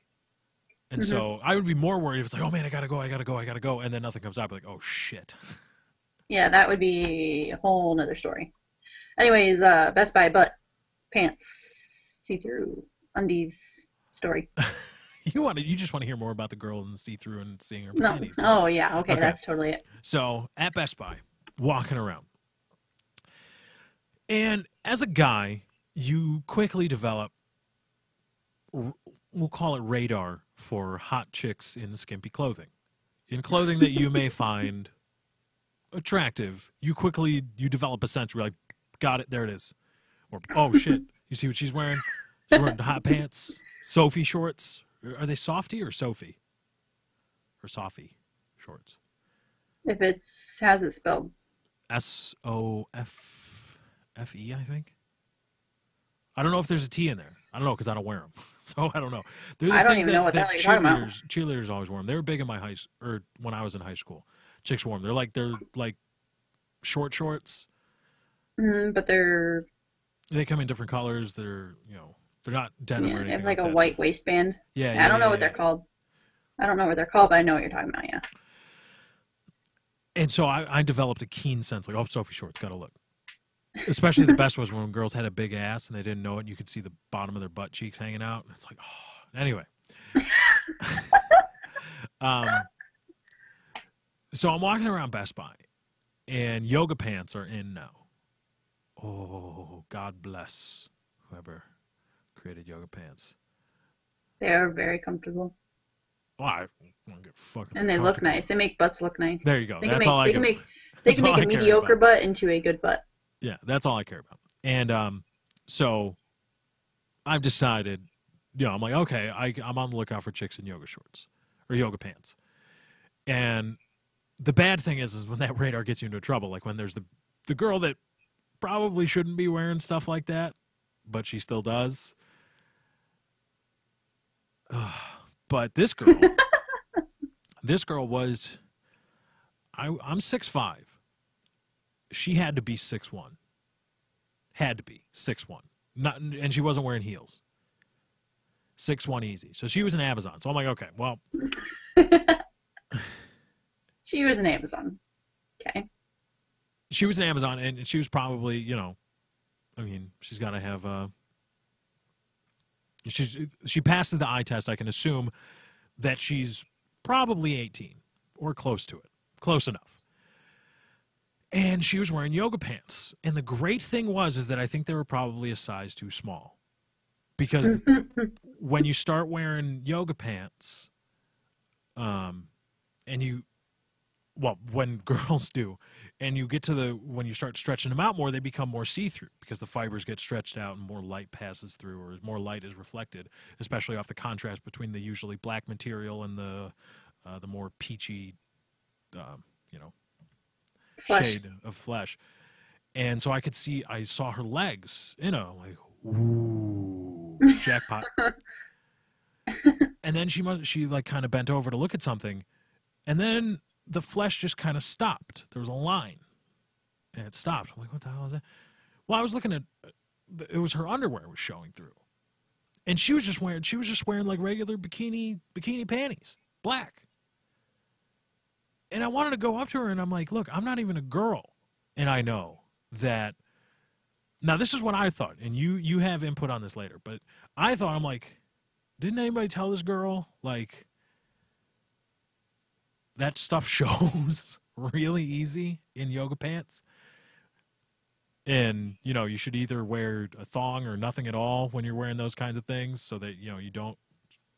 And so I would be more worried if it's like, oh man, I gotta go, and then nothing comes out. I'd be like, oh shit. yeah, that would be a whole nother story. Anyways, Best Buy butt pants see-through undies story. You just want to hear more about the girl in the see-through and seeing her No. panties. Oh yeah, okay, that's totally it. So at Best Buy, walking around. And as a guy, you quickly develop, we'll call it radar for hot chicks in skimpy clothing. In clothing that you may find attractive, you develop a sense where you're like, got it, there it is. Or, oh shit, you see what she's wearing? She's wearing hot pants, Sophie shorts. Are they Softy or Sophie? Or Sophie shorts? If has it spelled. Soffe, I think. I don't know if there's a T in there. I don't know because I don't wear them, so I don't know. They're the I don't things even know what the hell you're talking about. Cheerleaders always wore them. They were big in my or when I was in high school. Chicks wore them. They're like short shorts. But They come in different colors. They're not denim or anything. They have like a that. white waistband. Yeah, I don't know what they're called. I don't know what they're called, but I know what you're talking about. Yeah. And so I developed a keen sense, like, oh, Sophie shorts, gotta look. Especially the best was when girls had a big ass and they didn't know it. And you could see the bottom of their butt cheeks hanging out. And it's like, oh. Anyway. So I'm walking around Best Buy, and yoga pants are in now. Oh, God bless whoever created yoga pants. They are very comfortable. Oh, I don't give a fuck. And they look nice. They make butts look nice. There you go. They That's can all I can. They can make a mediocre butt into a good butt. Yeah, that's all I care about. And so I've decided, I'm like, okay, I'm on the lookout for chicks in yoga shorts or yoga pants. And the bad thing is when that radar gets you into trouble, like when there's the girl that probably shouldn't be wearing stuff like that, but she still does. But this girl was, I'm 6'5". She had to be 6'1". Had to be 6'1". And she wasn't wearing heels. 6'1" easy. So she was an Amazon. So I'm like, okay, well. She was an Amazon. Okay. She was an Amazon, and she was probably, she's got to have, she passes the eye test. I can assume that she's probably 18 or close to it. Close enough. And she was wearing yoga pants. And the great thing is that I think they were probably a size too small. Because when you start wearing yoga pants, and you, well, when girls do, and you get to when you start stretching them out more, they become more see-through because the fibers get stretched out and more light passes through, or more light is reflected, especially off the contrast between the usually black material and the more peachy, Flesh. shade of flesh. And so I saw her legs, like, ooh, jackpot. And then she like kind of bent over to look at something, and then the flesh just kind of stopped. There was a line, and it stopped. I'm like, what the hell is that? Well, I was looking at, it was her underwear was showing through, and she was just wearing like regular bikini panties, black. And I wanted to go up to her, and I'm like, look, I'm not even a girl, and I know that. Now this is what I thought, and you have input on this later, but I thought, I'm like, didn't anybody tell this girl like that stuff shows really easy in yoga pants? And, you should either wear a thong or nothing at all when you're wearing those kinds of things so that,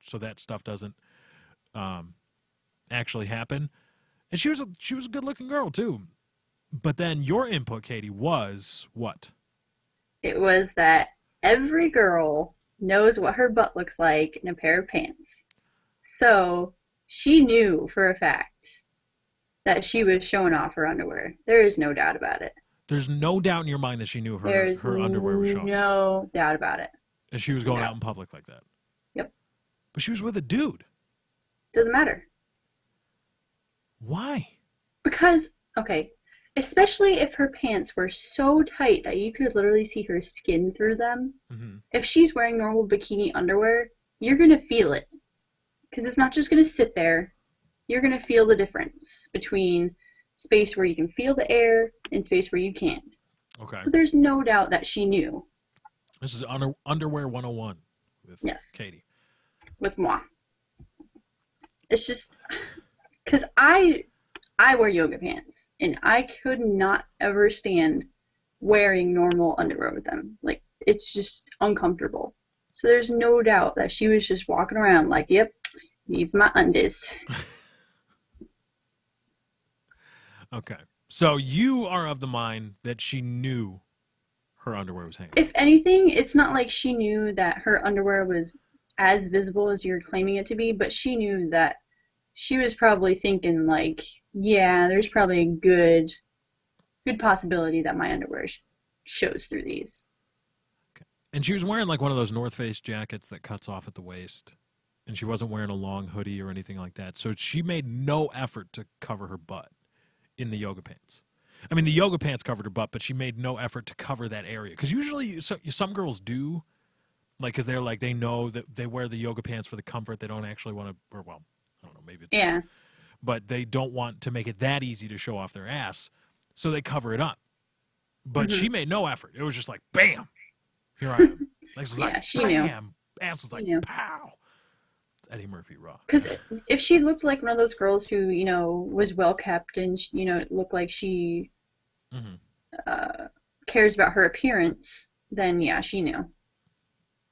so that stuff doesn't actually happen. And she was a good-looking girl, too. But then your input, Katie, was what? It was that every girl knows what her butt looks like in a pair of pants. So she knew for a fact that she was showing off her underwear. There is no doubt about it. There's no doubt in your mind that she knew her underwear was showing. No doubt about it. And she was going out in public like that. Yep. But she was with a dude. Doesn't matter. Why? Because, okay, especially if her pants were so tight that you could literally see her skin through them. Mm-hmm. If she's wearing normal bikini underwear, you're going to feel it. Because it's not just going to sit there. You're going to feel the difference between space where you can feel the air and space where you can't. Okay. So there's no doubt that she knew. This is Underwear 101 with Katie. With moi. It's just because I wear yoga pants and I could not ever stand wearing normal underwear with them. Like, it's just uncomfortable. So there's no doubt that she was just walking around like, yep, these my undies. Okay. So you are of the mind that she knew her underwear was hanging. If anything, it's not like she knew that her underwear was as visible as you're claiming it to be, but she knew that she was probably thinking like, yeah, there's probably a good possibility that my underwear shows through these. Okay. And she was wearing like one of those North Face jackets that cuts off at the waist. And she wasn't wearing a long hoodie or anything like that. So she made no effort to cover her butt in the yoga pants. I mean, the yoga pants covered her butt, but she made no effort to cover that area. Because usually some girls do, like, because they're like, they know that they wear the yoga pants for the comfort. They don't actually want to, or well, I don't know, maybe it's... Yeah. But they don't want to make it that easy to show off their ass, so they cover it up. But she made no effort. It was just like, bam, here I am. Legs was like, she bam. knew. Ass was like, pow. It's Eddie Murphy raw. Because if she looked like one of those girls who, was well kept and, looked like she cares about her appearance, then yeah, she knew.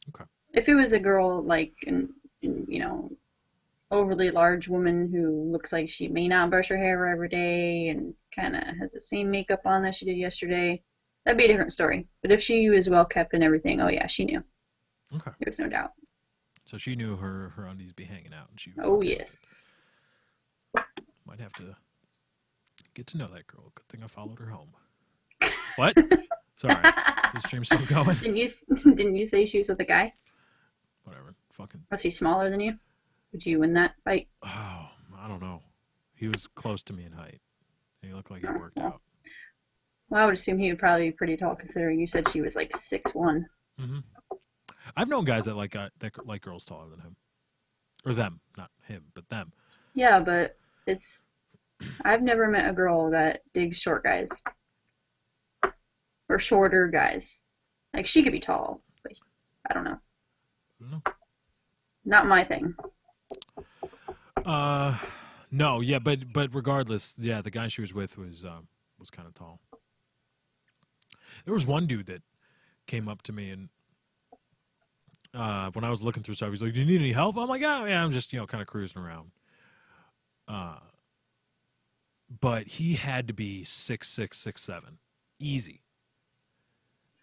Okay. If it was a girl like, overly large woman who looks like she may not brush her hair every day and kind of has the same makeup on that she did yesterday, that'd be a different story. But if she was well kept and everything, oh yeah, she knew. Okay. There's no doubt. So she knew her undies be hanging out, and she was oh yes. Might have to get to know that girl. Good thing I followed her home. What? Sorry, the stream's still going. Didn't you say she was with a guy? Whatever. Fucking. Was he smaller than you? Would you win that fight? Oh, I don't know. He was close to me in height. He looked like he worked out. Well, I would assume he would probably be pretty tall, considering you said she was like 6'1". Mm-hmm. I've known guys that like girls taller than him, or them, not him, but them. Yeah, but I've never met a girl that digs short guys or shorter guys. Like, she could be tall, but I don't know. Not my thing. No, yeah, but regardless, yeah, the guy she was with was kind of tall. There was one dude that came up to me and when I was looking through stuff, he's like, "Do you need any help?" I'm like, "Oh, yeah, I'm just kind of cruising around." But he had to be 6'6", 6'7", easy.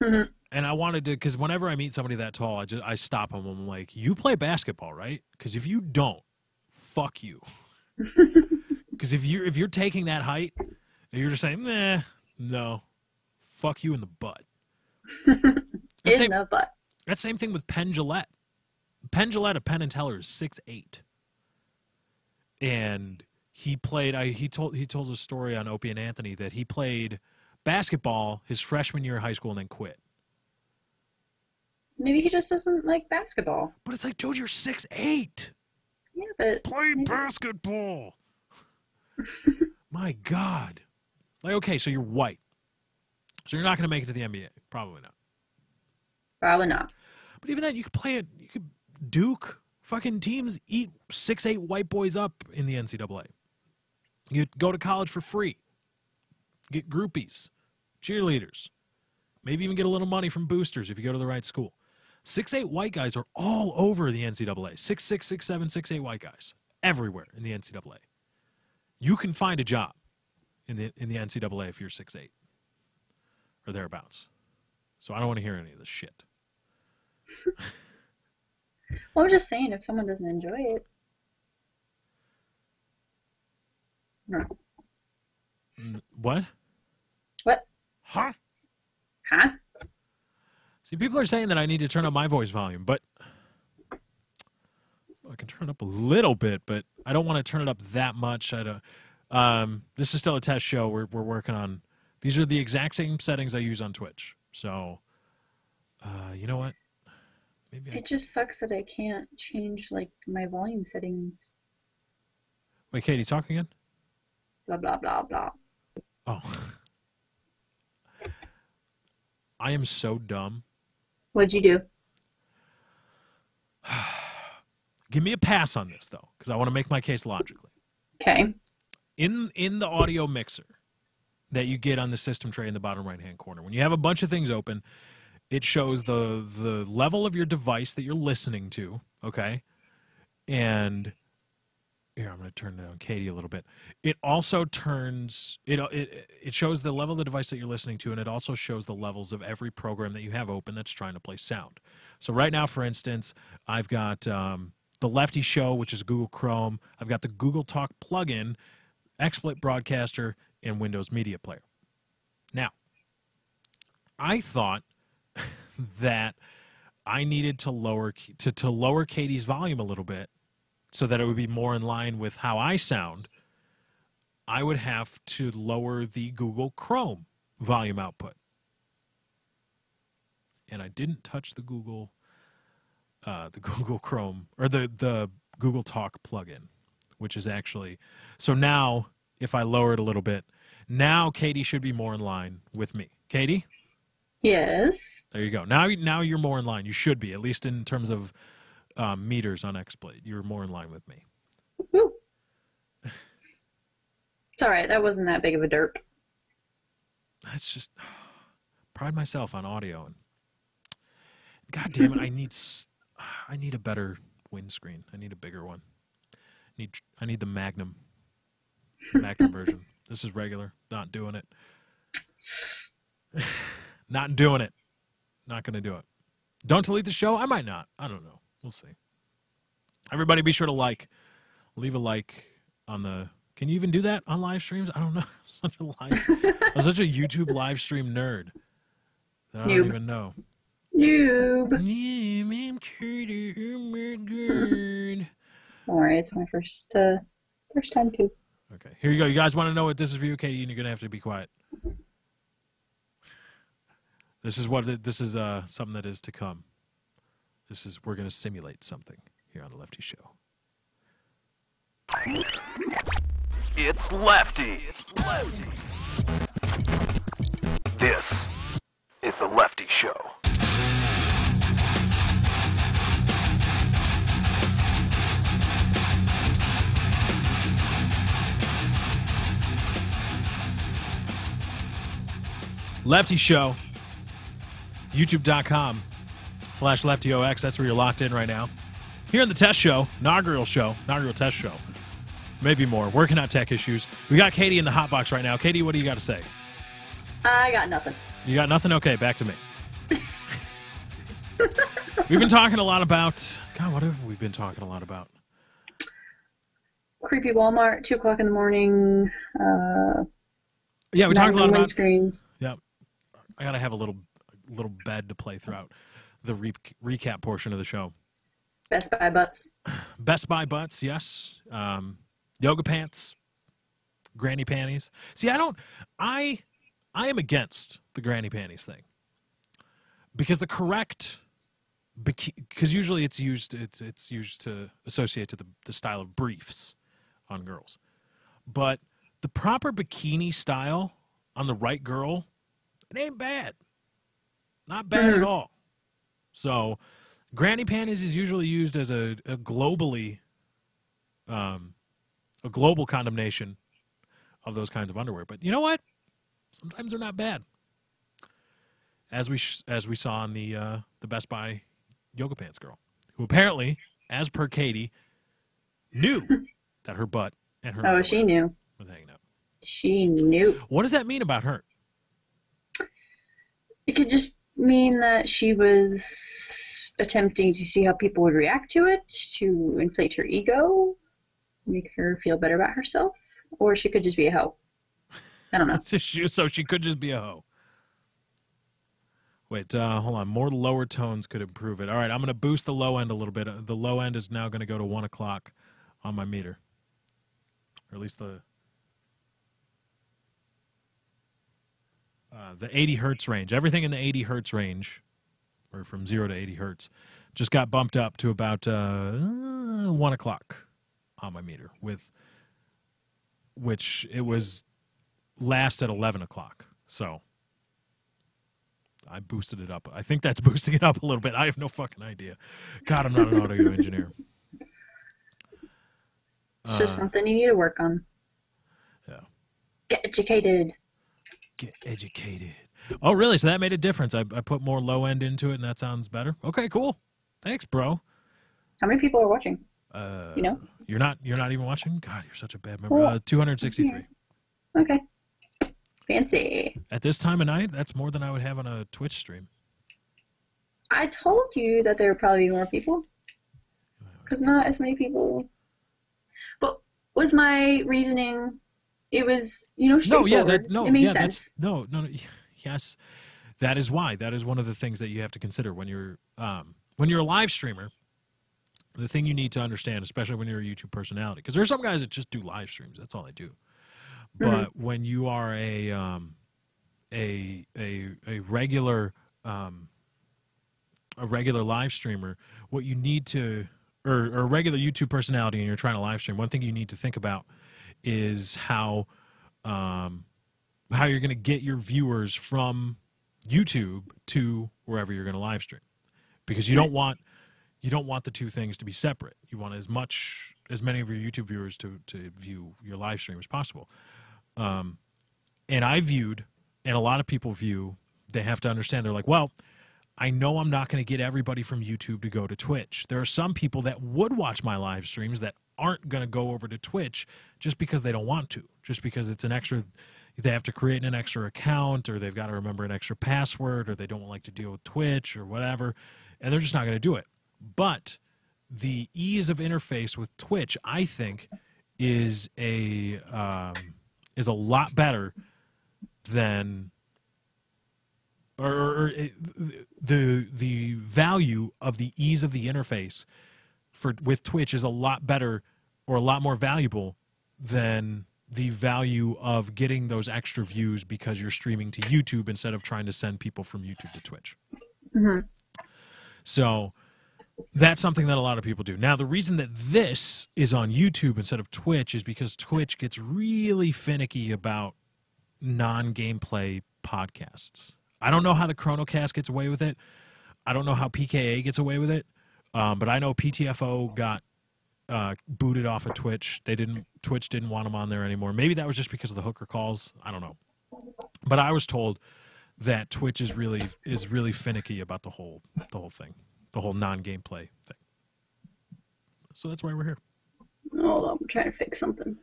Mhm. And I wanted to, because whenever I meet somebody that tall, I stop them. I'm like, you play basketball, right? Because if you don't, fuck you. Because if you're taking that height and you're just saying, nah, no, fuck you in the butt. In the butt. That same thing with Penn Jillette. Penn Jillette of Penn and Teller is 6'8", and he played. He told a story on Opie and Anthony that he played basketball his freshman year of high school and then quit. Maybe he just doesn't like basketball. But it's like, dude, you're 6'8". Yeah, but Play basketball. My God. Like, okay, so you're white. So you're not going to make it to the NBA. Probably not. probably not. But even then, you could play it. You could Duke fucking teams eat 6'8" white boys up in the NCAA. You go to college for free. Get groupies, cheerleaders. Maybe even get a little money from boosters if you go to the right school. 6'8" white guys are all over the NCAA. 6'6", 6'7", 6'8" white guys. Everywhere in the NCAA. You can find a job in the NCAA if you're 6'8". Or thereabouts. So I don't want to hear any of this shit. Well, I'm just saying, if someone doesn't enjoy it. No. What? What? Huh? Huh? See, people are saying that I need to turn up my voice volume, but I can turn it up a little bit, but I don't want to turn it up that much. This is still a test show. We're working on. These are the exact same settings I use on Twitch. So, you know what? Maybe It just sucks that I can't change, like, my volume settings. Wait, Katie, talk again? Blah, blah, blah, blah. Oh. I am so dumb. What'd you do? Give me a pass on this, though, because I want to make my case logically. Okay. In the audio mixer that you get on the system tray in the bottom right-hand corner, when you have a bunch of things open, it shows the level of your device that you're listening to, okay? And here, I'm going to turn down Katie a little bit. It also turns it shows the level of the device that you're listening to, and it also shows the levels of every program that you have open that's trying to play sound. So right now, for instance, I've got the Lefty Show, which is Google Chrome. I've got the Google Talk plugin, XSplit Broadcaster, and Windows Media Player. Now, I thought that I needed to lower Katie's volume a little bit so that it would be more in line with how I sound. I would have to lower the Google Chrome volume output. And I didn't touch the Google Chrome or the Google Talk plugin, which is actually so now if I lower it a little bit, now Katie should be more in line with me. Katie? Yes. There you go. Now you're more in line. You should be, at least in terms of meters on XSplit. You're more in line with me. Woo. It's all right. That wasn't that big of a derp. That's just pride myself on audio, and God damn it, I need a better windscreen. I need a bigger one. I need the Magnum version. This is regular. Not doing it. Not doing it. Not going to do it. Don't delete the show? I might not. I don't know. We'll see. Everybody be sure to leave a like on the... Can you even do that on live streams? I don't know. I'm such a YouTube live stream nerd that I don't even know. Noob. Don't worry, it's my first time too. Okay, here you go. You guys want to know what this is for you, Katie? You're gonna have to be quiet. This is something that is to come. We're gonna simulate something here on the Lefty Show. It's Lefty. This is the Lefty Show. Lefty Show. YouTube.com/LeftyOX. That's where you're locked in right now. Here in the test show, inaugural test show. Maybe more. Working out tech issues. We got Katie in the hot box right now. Katie, what do you got to say? I got nothing. You got nothing? Okay, back to me. We've been talking a lot about... God, what have we been talking a lot about? Creepy Walmart, 2 o'clock in the morning. Yeah, we talked a lot about... Windscreens. Yeah. I got to have a little bed to play throughout the recap portion of the show. Best Buy butts. Best Buy butts, yes. Yoga pants. Granny panties. See, I am against the granny panties thing. Because the correct... Because usually it's used to associate to the style of briefs on girls. But the proper bikini style on the right girl, it ain't bad. Not bad at all. So, granny panties is usually used as a globally, a global condemnation of those kinds of underwear. But you know what? Sometimes they're not bad. As we saw in the Best Buy yoga pants girl, who apparently, as per Katie, knew that her butt and her Oh, she knew. was hanging out. She knew. What does that mean about her? It could just mean that she was attempting to see how people would react to it, to inflate her ego, make her feel better about herself, or she could just be a hoe. I don't know. So she could just be a hoe. Wait, hold on. More lower tones could improve it. All right, I'm going to boost the low end a little bit. The low end is now going to go to 1 o'clock on my meter. Or at least the 80 hertz range. Everything in the 80 hertz range, or from 0 to 80 hertz, just got bumped up to about 1 o'clock on my meter, which it was last at 11 o'clock. So I boosted it up. I think that's boosting it up a little bit. I have no fucking idea. God, I'm not an audio engineer. It's just something you need to work on. Yeah. Get educated. Get educated. Oh, really? So that made a difference. I put more low end into it, and that sounds better. Okay, cool. Thanks, bro. How many people are watching? You know? You're not even watching? God, you're such a bad member. 263. Yeah. Okay. Fancy. At this time of night, that's more than I would have on a Twitch stream. I told you that there would probably be more people. Because not as many people. But was my reasoning... It was, straightforward. It made sense. No. Yes, that is why. That is one of the things that you have to consider when you're a live streamer. The thing you need to understand, especially when you're a YouTube personality, because there are some guys that just do live streams. That's all they do. But when you are a regular live streamer, what you need to, or a regular YouTube personality, and you're trying to live stream, one thing you need to think about is how you're going to get your viewers from YouTube to wherever you're going to live stream, because you don't want the two things to be separate. You want as many of your YouTube viewers to view your live stream as possible. And I viewed, and a lot of people view, they have to understand, they're like, well, I know I'm not going to get everybody from YouTube to go to Twitch. There are some people that would watch my live streams that aren't going to go over to Twitch just because they don't want to, just because it's an extra, they have to create an extra account, or they've got to remember an extra password, or they don't like to deal with Twitch or whatever, and they're just not going to do it. But the ease of interface with Twitch, I think, is a lot better than, the value of the ease of the interface with Twitch is a lot better, or a lot more valuable than the value of getting those extra views because you're streaming to YouTube instead of trying to send people from YouTube to Twitch. Mm-hmm. So that's something that a lot of people do. Now, the reason that this is on YouTube instead of Twitch is because Twitch gets really finicky about non-gameplay podcasts. I don't know how the Chronocast gets away with it. I don't know how PKA gets away with it. But I know PTFO got booted off of Twitch. Twitch didn't want them on there anymore. Maybe that was just because of the hooker calls. I don't know. But I was told that Twitch is really finicky about the whole thing, the whole non-gameplay thing. So that's why we're here. Hold on, I'm trying to fix something.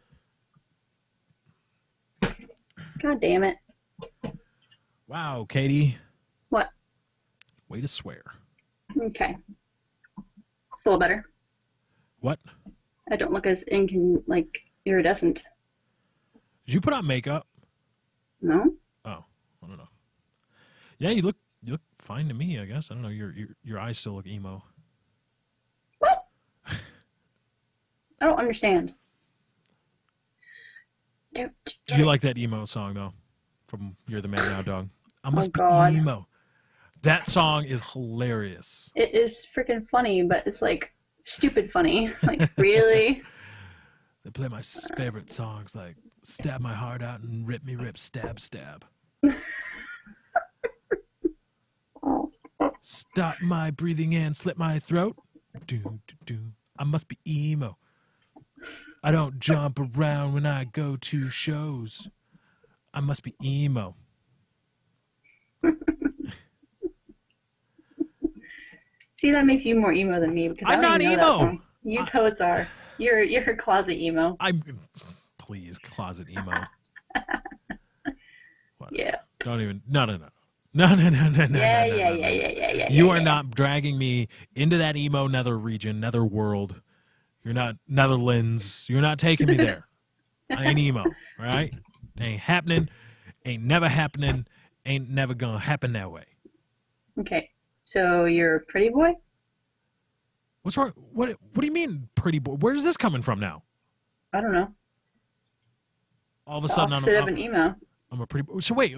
God damn it. Wow, Katie. What? Way to swear. Okay. It's a little better. What? I don't look as iridescent. Did you put on makeup? No? Oh, I don't know. Yeah, you look fine to me, I guess. I don't know. Your eyes still look emo. What? I don't understand. You like that emo song though? From You're the Man Now, Dog. I must be God. emo. That song is hilarious. It is freaking funny, but it's like stupid funny. Like, really? They play my favorite songs like Stab My Heart Out and Rip Me Rip Stab Stab. Stop my breathing and slit my throat. Do, do, do. I must be emo. I don't jump around when I go to shows. I must be emo. See, that makes you more emo than me because I'm I don't not even know emo. that song. You totes are. You're closet emo. Please, closet emo. Whatever. Yeah. Don't even. No. Yeah. You are not dragging me into that emo nether region, nether world. You're not Netherlands. You're not taking me there. I ain't emo, all right? Ain't happening. Ain't never happening. Ain't never gonna happen that way. Okay. So you're a pretty boy? What's wrong? What do you mean, pretty boy? Where's this coming from now? I don't know. All of a The sudden, opposite of an emo. I'm a pretty boy. So wait,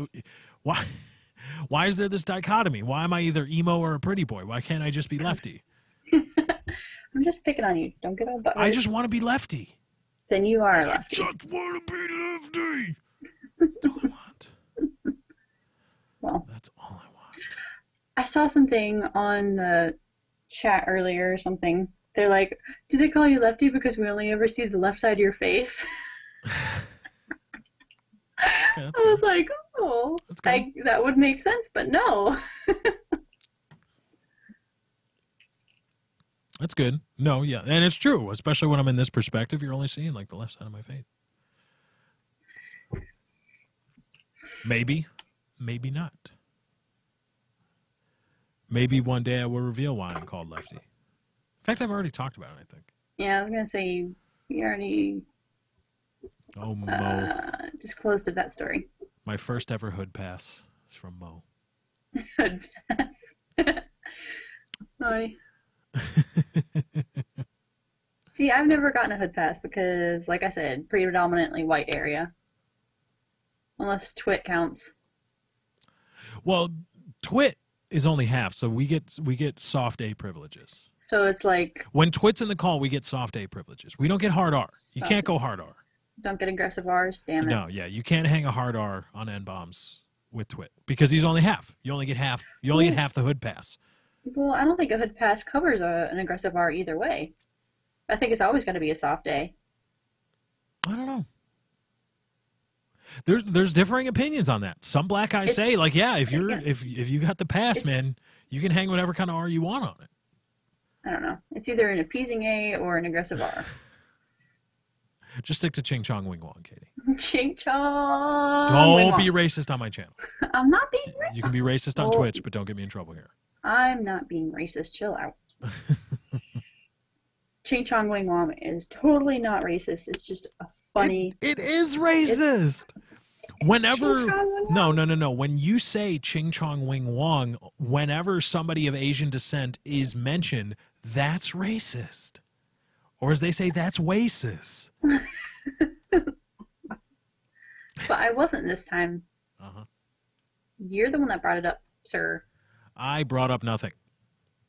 why is there this dichotomy? Why am I either emo or a pretty boy? Why can't I just be lefty? I'm just picking on you. Don't get all butthurt. I just want to be lefty. Then you are a lefty. I just want to be lefty. That's all I want. Well, That's all I want. I saw something on the chat earlier or something. They're like, do they call you lefty because we only ever see the left side of your face? Okay, I was like, oh, that would make sense, but no. That's good. No, yeah. And it's true, especially when I'm in this perspective, you're only seeing like the left side of my face. Maybe. Maybe not. Maybe one day I will reveal why I'm called lefty. In fact, I've already talked about it, I think. Yeah, I was going to say you already Mo. disclosed of that story. My first ever hood pass is from Mo. Hood pass. Hi. See, I've never gotten a hood pass because, like I said, predominantly white area. Unless Twit counts. Well, Twit is only half, so we get soft A privileges. So it's like when Twit's in the call, we get soft A privileges. We don't get hard R. You can't go hard R. Don't get aggressive R's, damn it. No, yeah, you can't hang a hard R on N-bombs with Twit because he's only half. You only get half. You only get half the hood pass. Well, I don't think a hood pass covers an aggressive R either way. I think it's always going to be a soft A. I don't know. There's differing opinions on that. Some black guys say like, yeah, if you got the pass, man, you can hang whatever kind of R you want on it. I don't know. It's either an appeasing A or an aggressive R. Just stick to Ching Chong Wing Wong, Katie. Ching Chong. Don't be racist on my channel. I'm not being racist. You can be racist on Twitch, but don't get me in trouble here. I'm not being racist. Chill out. Ching Chong Wing Wong is totally not racist. It's just a funny. It is racist. Whenever no. When you say Ching Chong Wing Wong, whenever somebody of Asian descent is mentioned, that's racist. Or as they say, that's racist. But I wasn't this time. Uh-huh. You're the one that brought it up, sir. I brought up nothing.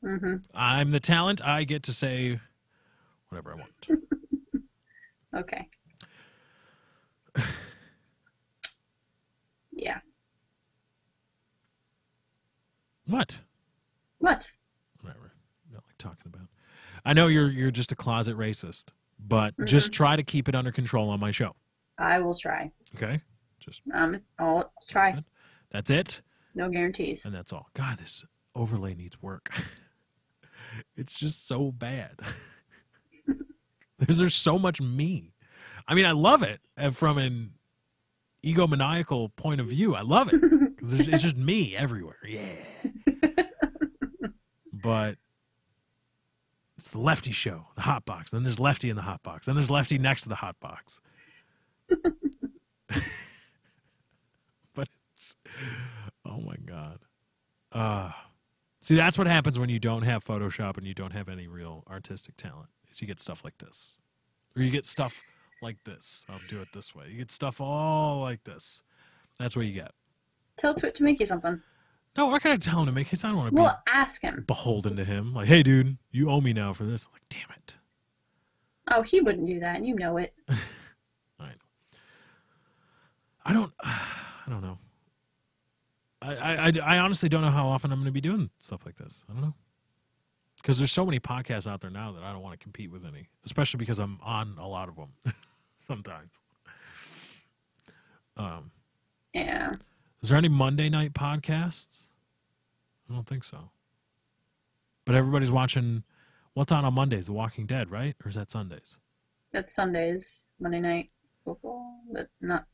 Mm-hmm. I'm the talent. I get to say whatever I want. Okay. Yeah. What? What? Whatever. I don't like talking about. I know you're just a closet racist, but just try to keep it under control on my show. I will try. Okay? Just I'll try. That's it. No guarantees. And that's all. God, this overlay needs work. It's just so bad. There's so much me. I mean, I love it from an egomaniacal point of view. I love it because it's just me everywhere. Yeah. But it's the Lefty show, the hot box. Then there's Lefty in the hot box. Then there's Lefty next to the hot box. But it's, oh my God. See, that's what happens when you don't have Photoshop and you don't have any real artistic talent. Is you get stuff like this. Or you get stuff like this. I'll do it this way. You get stuff all like this. That's what you get. Tell Twit to make you something. No, I gotta tell him to make his. I don't want to be Well, ask him. beholden to him. Like, hey, dude, you owe me now for this. I'm like, damn it. Oh, he wouldn't do that, and you know it. I don't know. I honestly don't know how often I'm going to be doing stuff like this. I don't know. Because there's so many podcasts out there now that I don't want to compete with any, especially because I'm on a lot of them sometimes. Yeah. Is there any Monday night podcasts? I don't think so. But everybody's watching, what's on Mondays? The Walking Dead, right? Or is that Sundays? That's Sundays, Monday night football, but not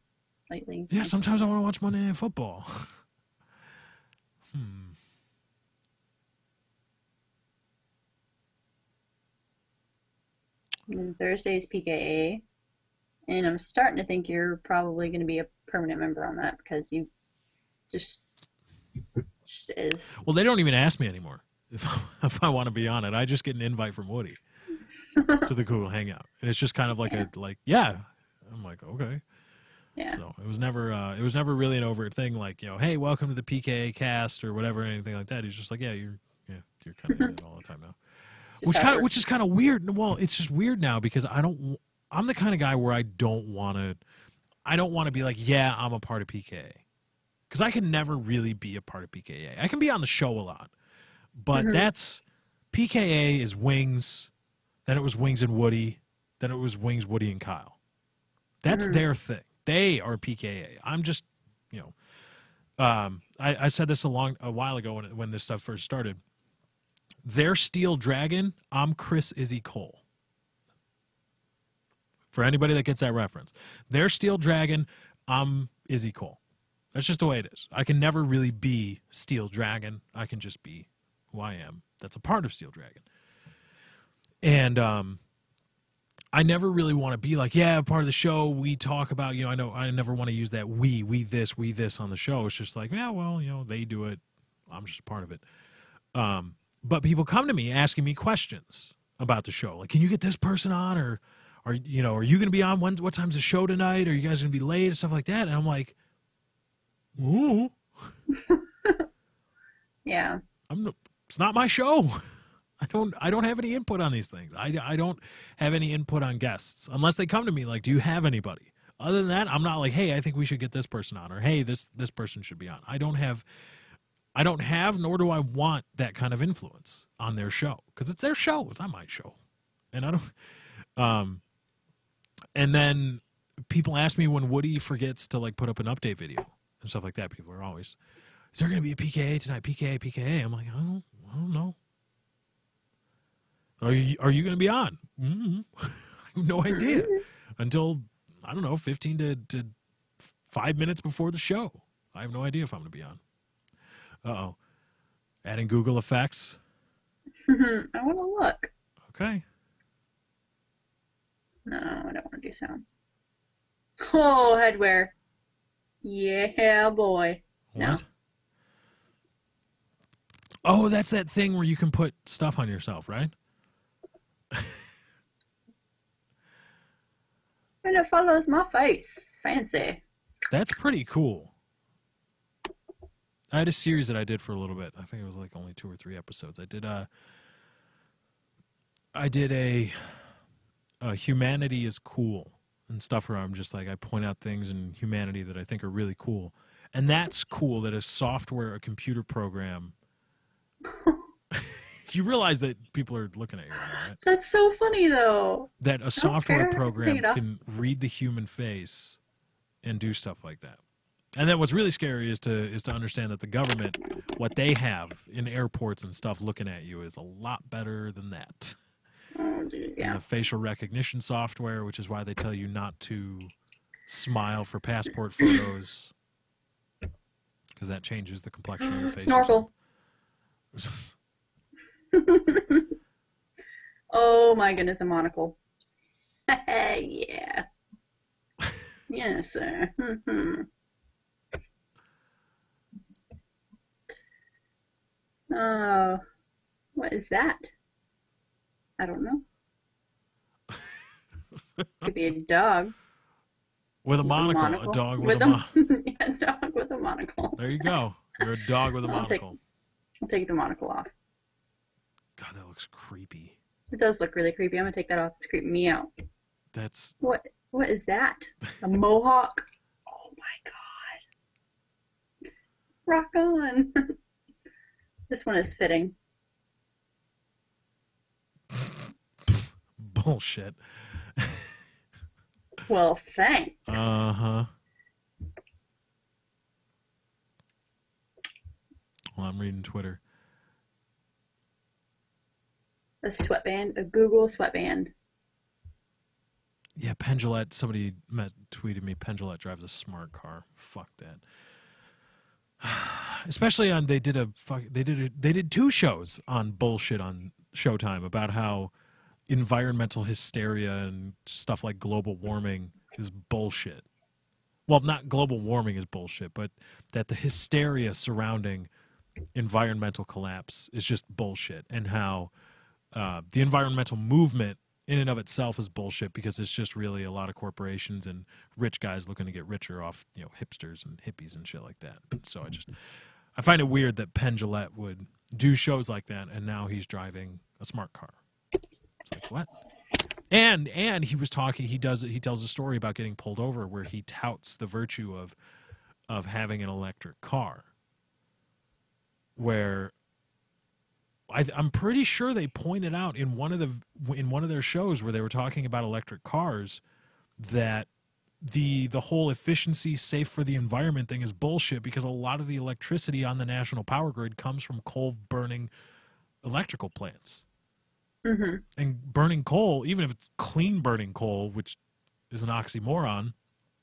lately. Yeah, sometimes I want to watch Monday Night Football. And Thursday's PKA, and I'm starting to think you're probably going to be a permanent member on that because you just is. Well, they don't even ask me anymore if I want to be on it. I just get an invite from Woody to the Google Hangout, and it's just kind of like yeah. I'm like, okay. Yeah. So it was never really an overt thing like, hey, welcome to the PKA cast or whatever, anything like that. He's just like, you're kind of in it all the time now. Which is kind of weird. Well, it's just weird now because I'm the kind of guy where I don't want to be like, yeah, I'm a part of PKA. Because I can never really be a part of PKA. I can be on the show a lot. But that's, PKA is Wings, then it was Wings and Woody, then it was Wings, Woody, and Kyle. That's their thing. They are PKA. I'm just, I said this a while ago when this stuff first started. They're Steel Dragon. I'm Chris Izzy Cole. For anybody that gets that reference. They're Steel Dragon. I'm Izzy Cole. That's just the way it is. I can never really be Steel Dragon. I can just be who I am. That's a part of Steel Dragon. And I never really want to be like, part of the show we talk about, I know I never want to use that we this on the show. It's just like, they do it. I'm just a part of it. But people come to me asking me questions about the show. Like, can you get this person on? Or are you going to be on? What time's the show tonight? Are you guys going to be late? And stuff like that. And I'm like, ooh. Yeah. It's not my show. I don't have any input on these things. I don't have any input on guests. Unless they come to me like, do you have anybody? Other than that, I'm not like, hey, I think we should get this person on. Or, hey, this person should be on. I don't have, nor do I want that kind of influence on their show because it's their show. It's not my show, and I don't. And then people ask me when Woody forgets to like put up an update video and stuff like that. People are always, is there going to be a PKA tonight? PKA. I'm like, I don't know. Are you going to be on? I have no idea until I don't know 15 to 5 minutes before the show. I have no idea if I'm going to be on. Uh-oh. Adding Google effects. I want to look. Okay. No, I don't want to do sounds. Oh, headwear. Yeah, boy. What? No. Oh, that's that thing where you can put stuff on yourself, right? And it follows my face. Fancy. That's pretty cool. I had a series that I did for a little bit. I think it was like only 2 or 3 episodes. I did a humanity is cool and stuff where I'm just like, I point out things in humanity that I think are really cool. And that's cool that a computer program, you realize that people are looking at you, right? That's so funny, though. That a software program Take it off. can read the human face and do stuff like that. And then what's really scary is to understand that the government, what they have in airports and stuff looking at you is a lot better than that. Oh geez, and yeah. the facial recognition software, which is why they tell you not to smile for passport photos, because that changes the complexion of your face. Snorkel. Or something. Oh my goodness, a monocle. Yeah. Yes, sir. Oh, what is that? I don't know. Could be a dog. With a monocle. monocle. A dog with a monocle. Yeah, a dog with a monocle. There you go. You're a dog with a monocle. I'll take the monocle off. God, that looks creepy. It does look really creepy. I'm gonna take that off. It's creeping me out. That's... What is that? A mohawk? Oh my god. Rock on. This one is fitting. Bullshit. Well, thanks. Uh-huh. Well, I'm reading Twitter. A sweatband, a Google sweatband. Yeah, Pendulette. Somebody tweeted me. Pendulette drives a smart car. Fuck that. Especially on they did 2 shows on bullshit on Showtime about how environmental hysteria and stuff like global warming is bullshit. Well, not global warming is bullshit, but that the hysteria surrounding environmental collapse is just bullshit, and how the environmental movement in and of itself is bullshit because it's just really a lot of corporations and rich guys looking to get richer off, hipsters and hippies and shit like that. So I find it weird that Penn Jillette would do shows like that, and now he's driving a smart car. It's like, what? And he was talking. He tells a story about getting pulled over where he touts the virtue of having an electric car. Where I'm pretty sure they pointed out in one of their shows where they were talking about electric cars that the whole efficiency, safe for the environment thing is bullshit because a lot of the electricity on the national power grid comes from coal burning electrical plants. Mm-hmm. And burning coal, even if it's clean burning coal, which is an oxymoron,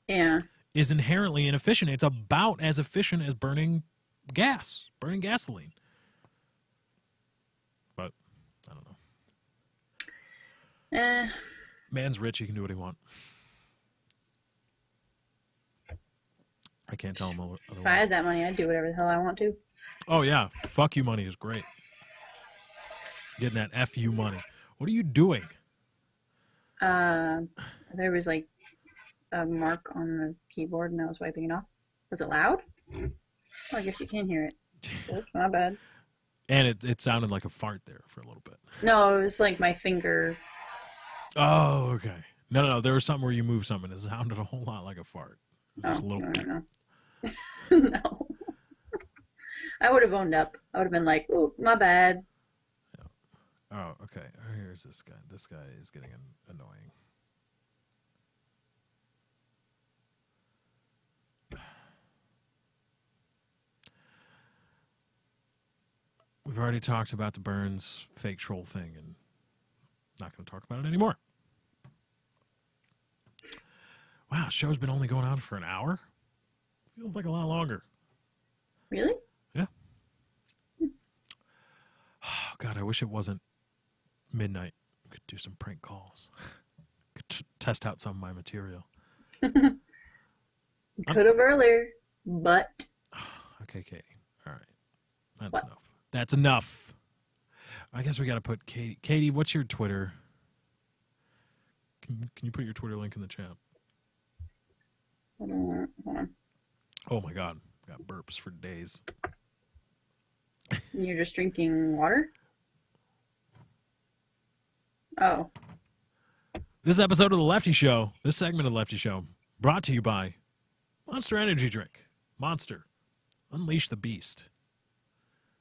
yeah, is inherently inefficient. It's about as efficient as burning gasoline. But I don't know. Man's rich; he can do what he wants. I can't tell him otherwise. If I had that money, I'd do whatever the hell I want to. Oh yeah, fuck you money is great. Getting that FU money. What are you doing? There was like a mark on the keyboard and I was wiping it off. Was it loud? Oh, I guess you can hear it. Oops, my bad. And it sounded like a fart there for a little bit. No, it was like my finger. Oh, okay. No. There was something where you moved something. It sounded a whole lot like a fart. Just a little bit. No. No. I would have owned up. I would have been like, "Oh, my bad." Oh, okay. Here's this guy. This guy is getting annoying. We've already talked about the Burns fake troll thing, and not going to talk about it anymore. Wow, show's been only going on for an hour? Feels like a lot longer. Really? Yeah. Oh, God, I wish it wasn't midnight. We could do some prank calls. Could test out some of my material. Could have earlier, but. Okay, Katie. All right. That's What? enough. That's enough. I guess we got to put Katie. Katie, what's your Twitter? Can you put your Twitter link in the chat? Hold on. Oh, my God. Got burps for days. You're just drinking water? Oh. This episode of The Lefty Show, this segment of The Lefty Show, brought to you by Monster Energy Drink. Monster. Unleash the beast.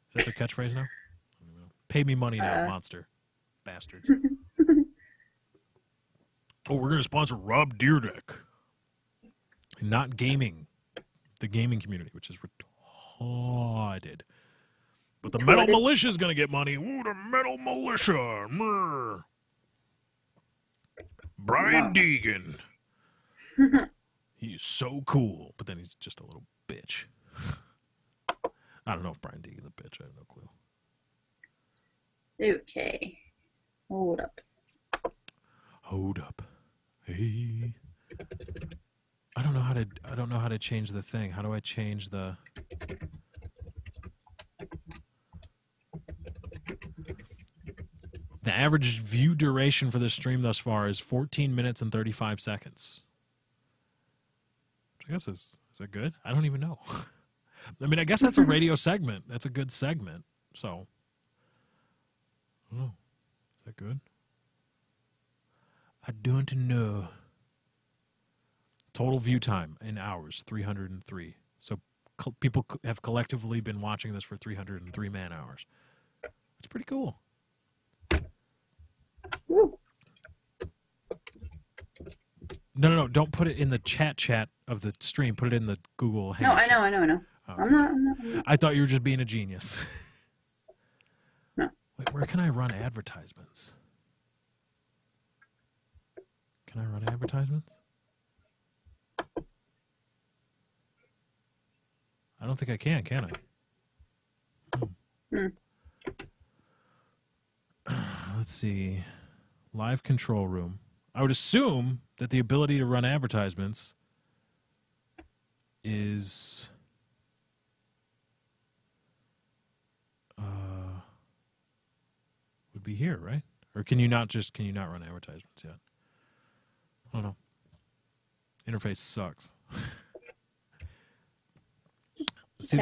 Is that their catchphrase now? I don't know. Pay me money now, Monster. Bastards. Oh, we're going to sponsor Rob Deerdeck. Not gaming. The gaming community, which is retarded. But the Metal Militia is going to get money. Ooh, the Metal Militia. Mrr. Brian No. Deegan. He's so cool, but then he's just a little bitch. I don't know if Brian Deegan's a bitch. I have no clue. Okay. Hold up. Hold up. Hey. I don't know how to change the thing. How do I change the The average view duration for this stream thus far is 14 minutes and 35 seconds. Which I guess is that good? I don't even know. I mean, I guess that's a radio segment. That's a good segment. So, I don't know. Is that good? I don't know. Total view time in hours, 303. So people have collectively been watching this for 303 man hours. It's pretty cool. Woo. No. Don't put it in the chat of the stream. Put it in the Google No, Hangout I know. Okay. I'm not. I thought you were just being a genius. No. Wait, where can I run advertisements? Can I run advertisements? I don't think I can I? Let's see. Live control room. I would assume that the ability to run advertisements is would be here, right? Or can you not run advertisements yet? I don't know. Interface sucks. See,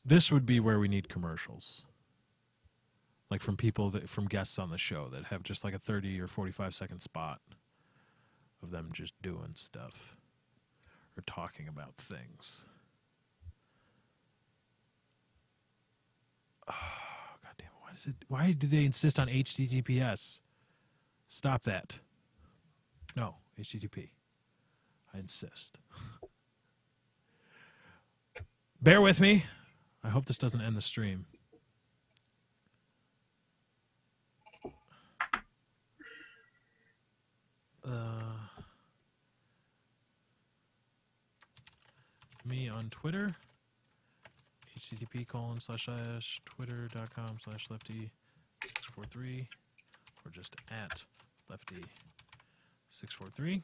this would be where we need commercials. Like from from guests on the show that have just like a 30 or 45-second spot of them just doing stuff or talking about things. Oh, God damn it. Why do they insist on HTTPS? Stop that. No, HTTP. I insist. Bear with me. I hope this doesn't end the stream. Me on Twitter, http://twitter.com/lefty643, or just at lefty643,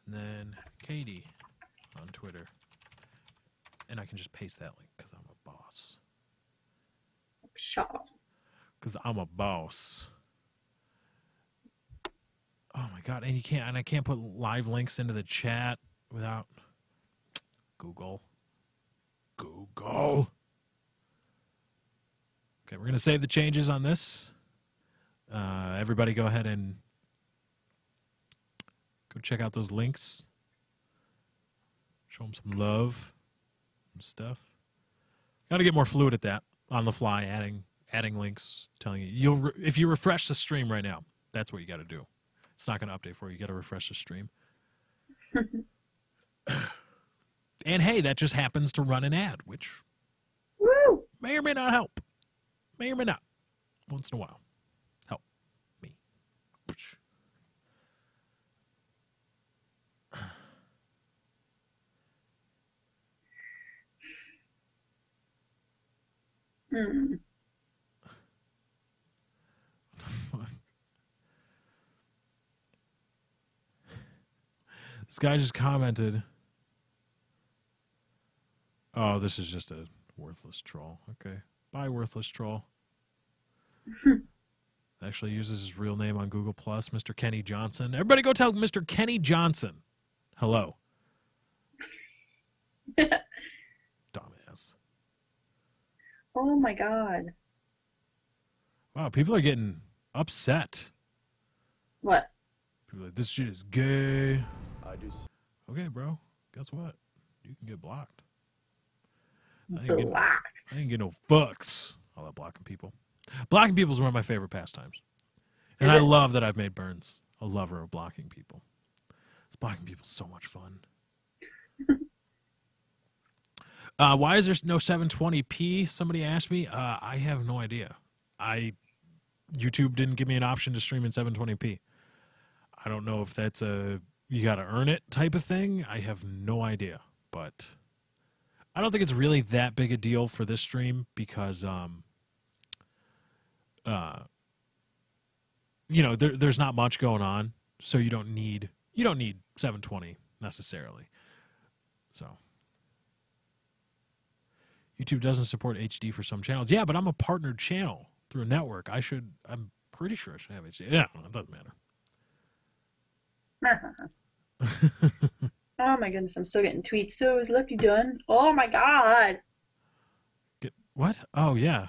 and then Katie on Twitter, and I can just paste that link because I'm a boss. Sure. Because I'm a boss. Oh my God! And I can't put live links into the chat without Google. Okay, we're gonna save the changes on this. Everybody, go ahead and go check out those links. Show them some love, some stuff. Got to get more fluid at that on the fly, adding links, telling you if you refresh the stream right now, that's what you got to do. It's not going to update for you. You got to refresh the stream. And hey, that just happens to run an ad, which Woo! may or may not help. May or may not. Once in a while. Help me. This guy just commented. Oh, this is just a worthless troll. Okay. Bye, worthless troll. Actually uses his real name on Google+, Mr. Kenny Johnson. Everybody go tell Mr. Kenny Johnson hello. Dumbass. Oh my God. Wow, people are getting upset. What? People are like, this shit is gay. Okay, bro. Guess what? You can get blocked. I ain't get no fucks. I love blocking people. Blocking people is one of my favorite pastimes. And I love that I've made Burns a lover of blocking people. Blocking people is so much fun. Why is there no 720p? Somebody asked me. I have no idea. YouTube didn't give me an option to stream in 720p. I don't know if that's a you got to earn it type of thing. I have no idea, but I don't think it's really that big a deal for this stream because there's not much going on, so you don't need 720 necessarily. So YouTube doesn't support HD for some channels. Yeah, but I'm a partnered channel through a network. I'm pretty sure I should have HD. Yeah, it doesn't matter. Oh my goodness, I'm still getting tweets. So is Lefty done? Oh my god. What? Oh yeah.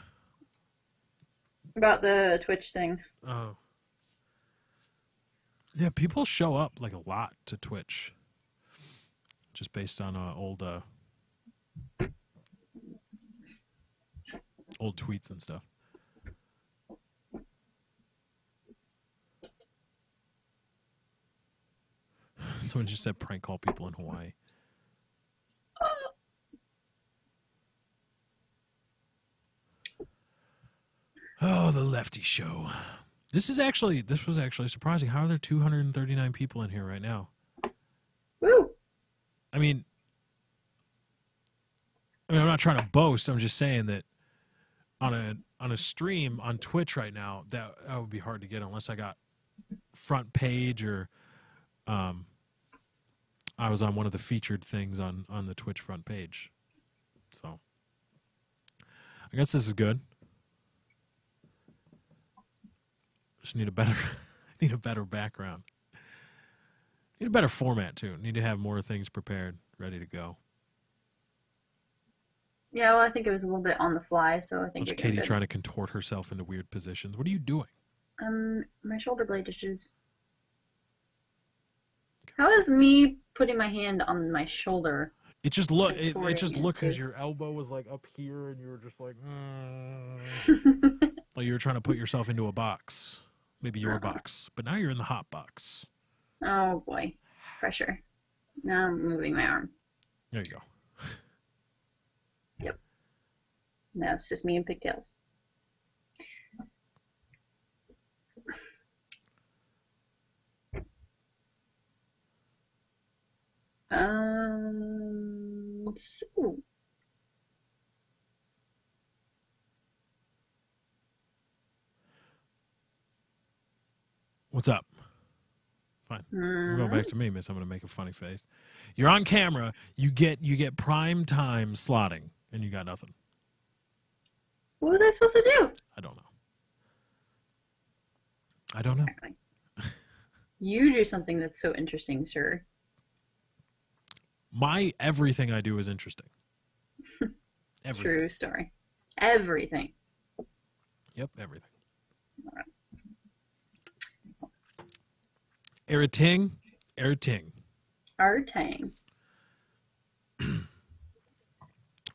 About the Twitch thing. Oh. Yeah, people show up like a lot to Twitch, just based on old tweets and stuff. Someone just said prank call people in Hawaii. Oh, the Lefty Show. This was actually surprising. How are there 239 people in here right now? Woo! I mean, I'm not trying to boast. I'm just saying that on a stream on Twitch right now, that would be hard to get unless I got front page or I was on one of the featured things on the Twitch front page. So I guess this is good. Just need a better background. Need a better format too. Need to have more things prepared, ready to go. Yeah, well, I think it was a little bit on the fly, so I think Watch you're Katie good. trying to contort herself into weird positions. What are you doing? My shoulder blade issues. How is me putting my hand on my shoulder? It just looked Contorting because into- your elbow was like up here and you were just like like you were trying to put yourself into a box. Maybe your box. But now you're in the hot box. Oh boy. Pressure. Now I'm moving my arm. There you go. Yep. Now it's just me and pigtails. So What's up? Fine. We're going back to me, miss. I'm going to make a funny face. You're on camera. You get prime time slotting, and you got nothing. what was I supposed to do? I don't know. Exactly. You do something that's so interesting, sir. My everything I do is interesting. Everything. True story. Everything. Yep, everything. Eriting. Artang.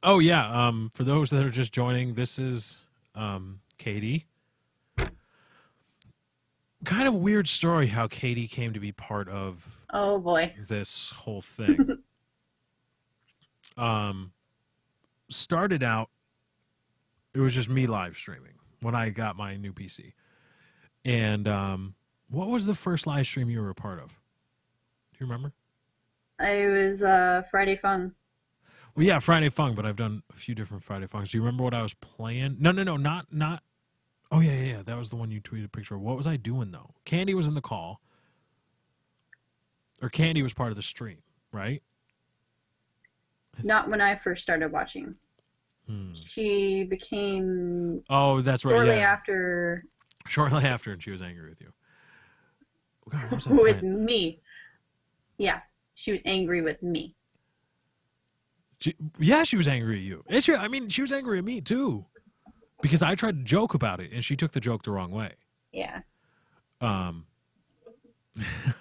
Oh yeah. For those that are just joining, this is Katie. Kind of weird story how Katie came to be part of Oh boy. this whole thing. Started out, it was just me live streaming when I got my new PC. And what was the first live stream you were a part of? Do you remember? I was Friday Fung. Well, yeah, Friday Funk, but I've done a few different Friday Funks. Do you remember what I was playing? No, not. Oh, yeah. That was the one you tweeted a picture of. What was I doing, though? Candy was in the call. Or Candy was part of the stream, right? Not when I first started watching. She became Oh, that's right. shortly Yeah. after Shortly after, and she was angry with you. God, what was I with playing? me. Yeah, she was angry with me. She was angry at you. She was angry at me, too. Because I tried to joke about it, and she took the joke the wrong way. Yeah.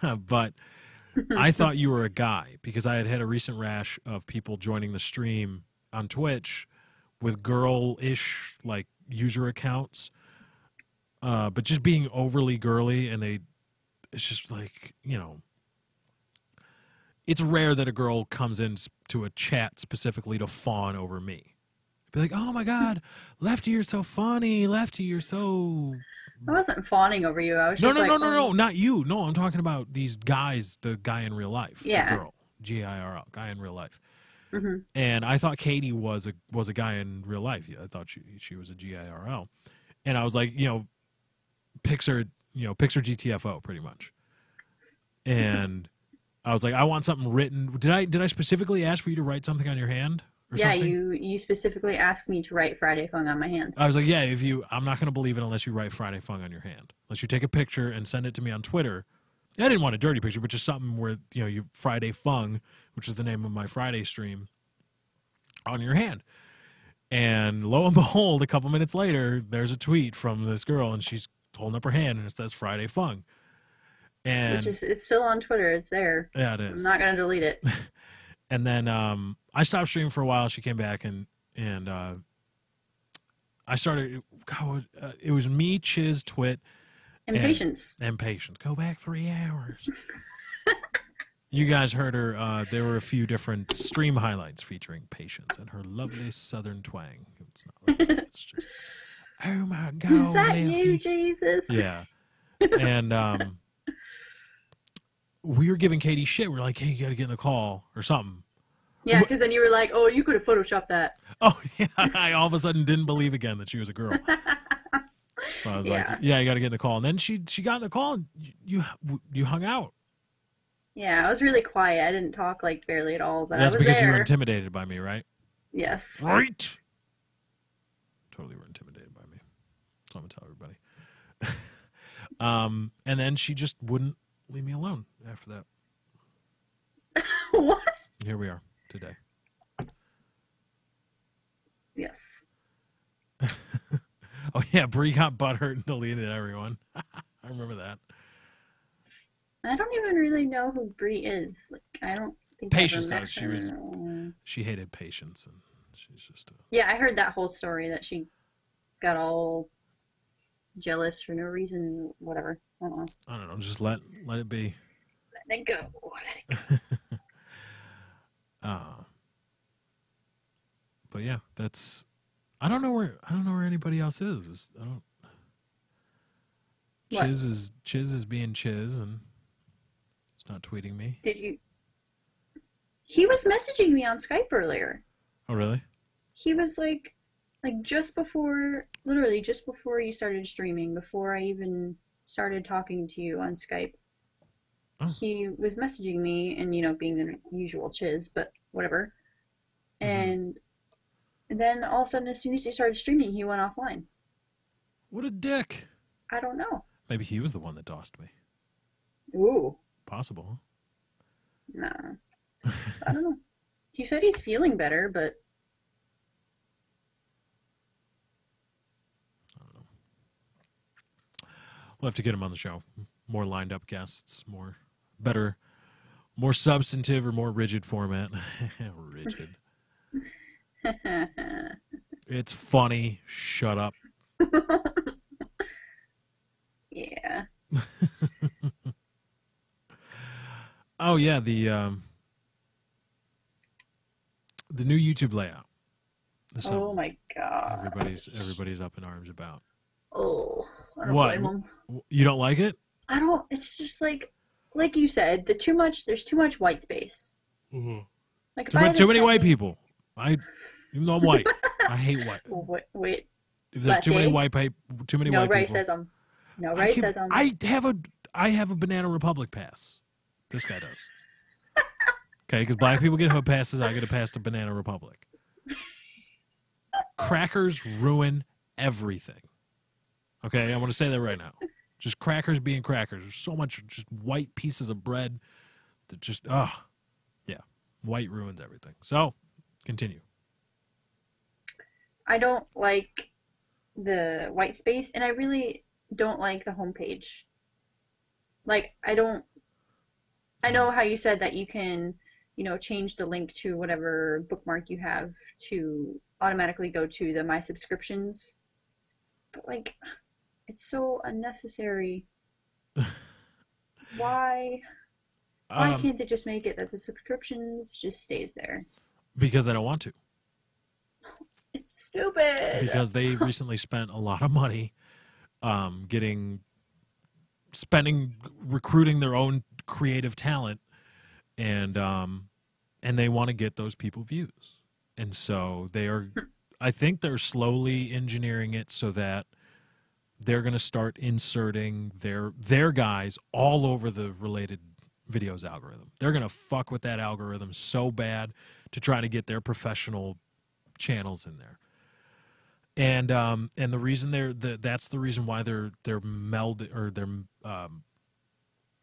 But I thought you were a guy because I had a recent rash of people joining the stream on Twitch with girl-ish like user accounts, but just being overly girly, and it's just like, it's rare that a girl comes into a chat specifically to fawn over me. Be like, oh my God, Lefty, you're so funny. Lefty, you're so I wasn't fawning over you. I was No, just no, like, no, no, oh, no, not you. No, I'm talking about these guys, the guy in real life, Yeah. the girl, GIRL, guy in real life. hmm And I thought Katie was a guy in real life. Yeah, I thought she was a GIRL. And I was like, Pixar GTFO pretty much. And I was like, I want something written. Did I specifically ask for you to write something on your hand or Yeah, something? you specifically asked me to write Friday Fung on my hand. I was like, yeah, I'm not going to believe it unless you write Friday Fung on your hand. Unless you take a picture and send it to me on Twitter. I didn't want a dirty picture, but just something where, you Friday Fung, which is the name of my Friday stream, on your hand. And lo and behold, a couple minutes later, there's a tweet from this girl, and she's holding up her hand, and it says Friday Fung. And It's still on Twitter. It's there. yeah, it I'm is. not gonna delete it. And then I stopped streaming for a while. She came back, and I started. God, it was me, Chiz, Twit, Impatience. and Patience. Go back 3 hours. You guys heard her. There were a few different stream highlights featuring Patience and her lovely southern twang. It's not. Like, it's just. Oh my God! Is that Lefty. you, Jesus? Yeah. And we were giving Katie shit. We're like, hey, you got to get in the call or something. Yeah, because then you were like, oh, you could have photoshopped that. Oh, yeah. I all of a sudden didn't believe again that she was a girl. So I was like, yeah, you got to get in the call. And then she got in the call and you hung out. Yeah, I was really quiet. I didn't talk like barely at all, but That's I was because there. you were intimidated by me, right? Yes. Right. Totally were intimidated by me. So I'm going to tell everybody. And then she just wouldn't leave me alone after that. What? Here we are today. Yes. Oh, yeah, Bree got butthurt and deleted everyone. I remember that. I don't even really know who Bree is. Like, I don't think Patience I ever met does. her. She hated Patience, and she's just Yeah, I heard that whole story that she got all jealous for no reason, whatever. I don't know. I don't know. Just let it be. Let it go. Let it go. But yeah, that's. I don't know where anybody else is. I don't. What? Chiz is being Chiz, and it's not tweeting me. Did you? He was messaging me on Skype earlier. Oh really? He was like just before, literally just before you started streaming, before I even started talking to you on Skype. Oh. He was messaging me, and being the usual Chiz, but whatever. Mm-hmm. And then all of a sudden, as soon as he started streaming, he went offline. What a dick! I don't know. Maybe he was the one that dossed me. Ooh. Possible. Nah. I don't know. He said he's feeling better, but I don't know. We'll have to get him on the show. More lined up guests, better, more substantive or more rigid format. Rigid. It's funny. Shut up. Yeah. Oh yeah, the new YouTube layout. Oh my god. Everybody's up in arms about. Oh, I don't What? blame him. You don't like it? I don't. It's just like you said, there's too much white space. Mm-hmm. Like Too many white people. Even though I'm white, I hate white. Wait. If there's too many white people, No racism. No racism. I have a Banana Republic pass. This guy does. Okay, because black people get hood passes, I get a pass to Banana Republic. Crackers ruin everything. Okay, I want to say that right now. Just crackers being crackers. There's so much just white pieces of bread that just, yeah. White ruins everything. So, continue. I don't like the white space, and I really don't like the homepage. Like, I know how you said that you can, change the link to whatever bookmark you have to automatically go to the My Subscriptions. But, like, it's so unnecessary. Why? Why can't they just make it that the subscriptions just stays there? Because I don't want to. It's stupid. Because they recently spent a lot of money recruiting their own creative talent, and they want to get those people views, and so I think they're slowly engineering it so that they're going to start inserting their guys all over the related videos algorithm. They're going to fuck with that algorithm so bad to try to get their professional channels in there. And the reason that's the reason why they're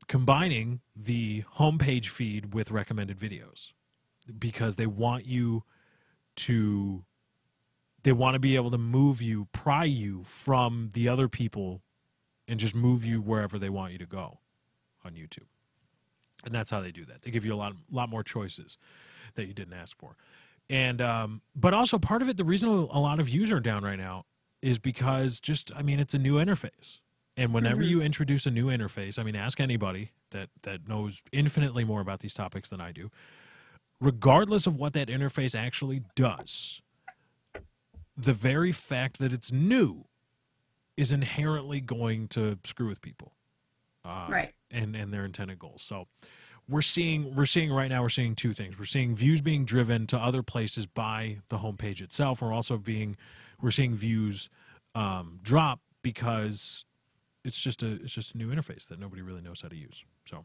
combining the homepage feed with recommended videos, because they want to be able to pry you from the other people and just move you wherever they want you to go on YouTube. And that's how they do that. They give you a lot more choices that you didn't ask for. And but also part of it, the reason a lot of views are down right now is because it's a new interface. And whenever you introduce a new interface, ask anybody that knows infinitely more about these topics than I do, regardless of what that interface actually does, the very fact that it's new is inherently going to screw with people, Right. and their intended goals. So we're seeing right now, we're seeing two things. We're seeing views being driven to other places by the homepage itself. We're seeing views drop because it's just a new interface that nobody really knows how to use. So,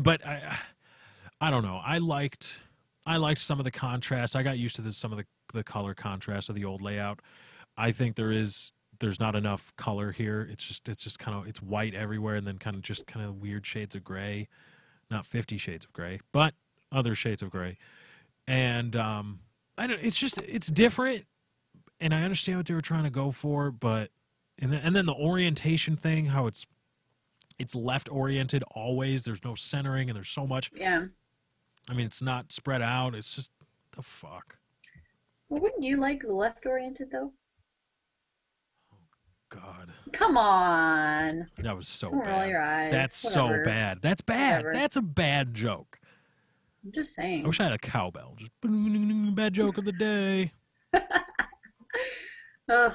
but I don't know. I liked some of the contrast. I got used to some of the color contrast of the old layout. I think there's not enough color here. It's just kind of, it's white everywhere, and then kind of weird shades of gray. Not 50 Shades of Gray, but other shades of gray. And it's different, and I understand what they were trying to go for, but and then the orientation thing, how it's left oriented always. There's no centering, and there's so much. Yeah. It's not spread out. It's just the fuck. Well, wouldn't you like left oriented though? God. Come on. That was so Don't roll bad. your eyes. That's Whatever. so bad. That's bad. Whatever. That's a bad joke. I'm just saying. I wish I had a cowbell. Just bad joke of the day. Ugh.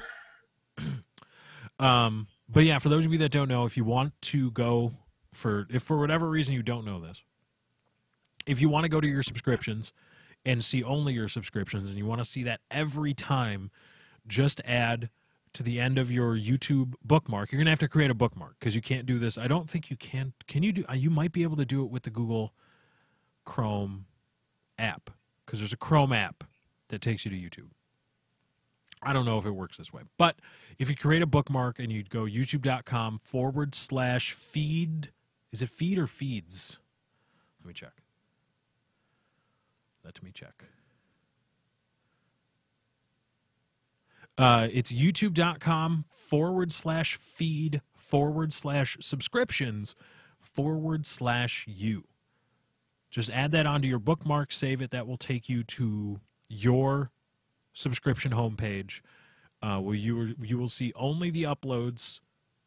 But yeah, for those of you that don't know, if you want to go if for whatever reason you don't know this, if you want to go to your subscriptions and see only your subscriptions, and you want to see that every time, just add to the end of your YouTube bookmark. You're going to have to create a bookmark, because you can't do this. I don't think you can. Can you do? You might be able to do it with the Google Chrome app, because there's a Chrome app that takes you to YouTube. I don't know if it works this way, but if you create a bookmark and you go youtube.com/feed, is it feed or feeds? Let me check. Let me check. It's youtube.com/feed/subscriptions/you. Just add that onto your bookmark, save it. That will take you to your subscription homepage, where you will see only the uploads,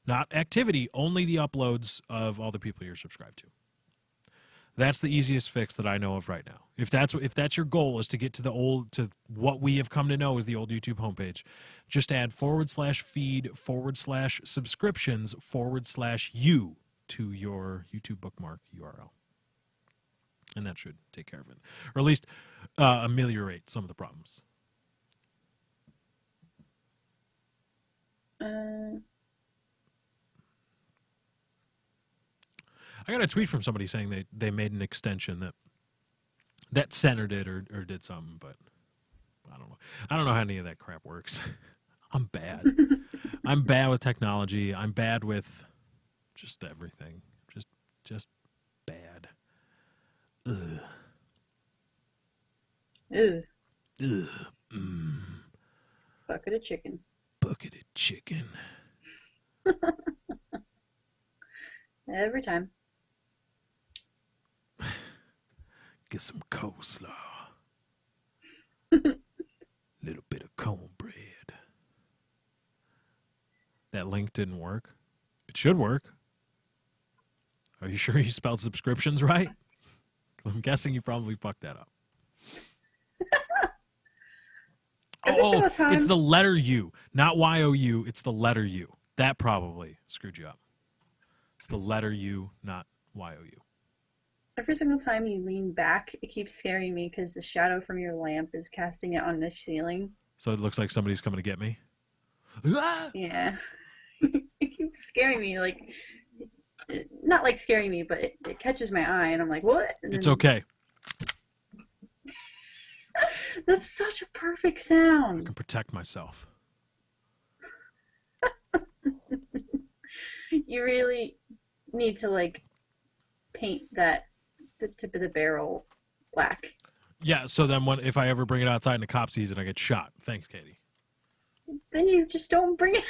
not activity, only the uploads of all the people you're subscribed to. That's the easiest fix that I know of right now. If that's your goal, is to get to what we have come to know as the old YouTube homepage, just add /feed/subscriptions/you to your YouTube bookmark URL. And that should take care of it. Or at least ameliorate some of the problems. I got a tweet from somebody saying they made an extension that centered it or did something, but I don't know. I don't know how any of that crap works. I'm bad. I'm bad with technology. I'm bad with just everything. Just bad. Ugh. Ew. Ugh. Bucket of chicken. Bucket of chicken. Every time. Get some coleslaw. Little bit of cornbread. That link didn't work. It should work. Are you sure you spelled subscriptions right? 'Cause I'm guessing you probably fucked that up. Every single Oh, time. it's the letter U, not Y-O-U. It's the letter U. That probably screwed you up. It's the letter U, not Y-O-U. Every single time you lean back, it keeps scaring me because the shadow from your lamp is casting it on the ceiling. So it looks like somebody's coming to get me. Ah! Yeah. It keeps scaring me, like, not like scaring me, but it catches my eye, and I'm like, what? And It's then, okay. That's such a perfect I sound. can protect myself. You really need to, like, paint the tip of the barrel black. Yeah, so then if I ever bring it outside and the cop sees it, I get shot. Thanks, Katie. Then you just don't bring it.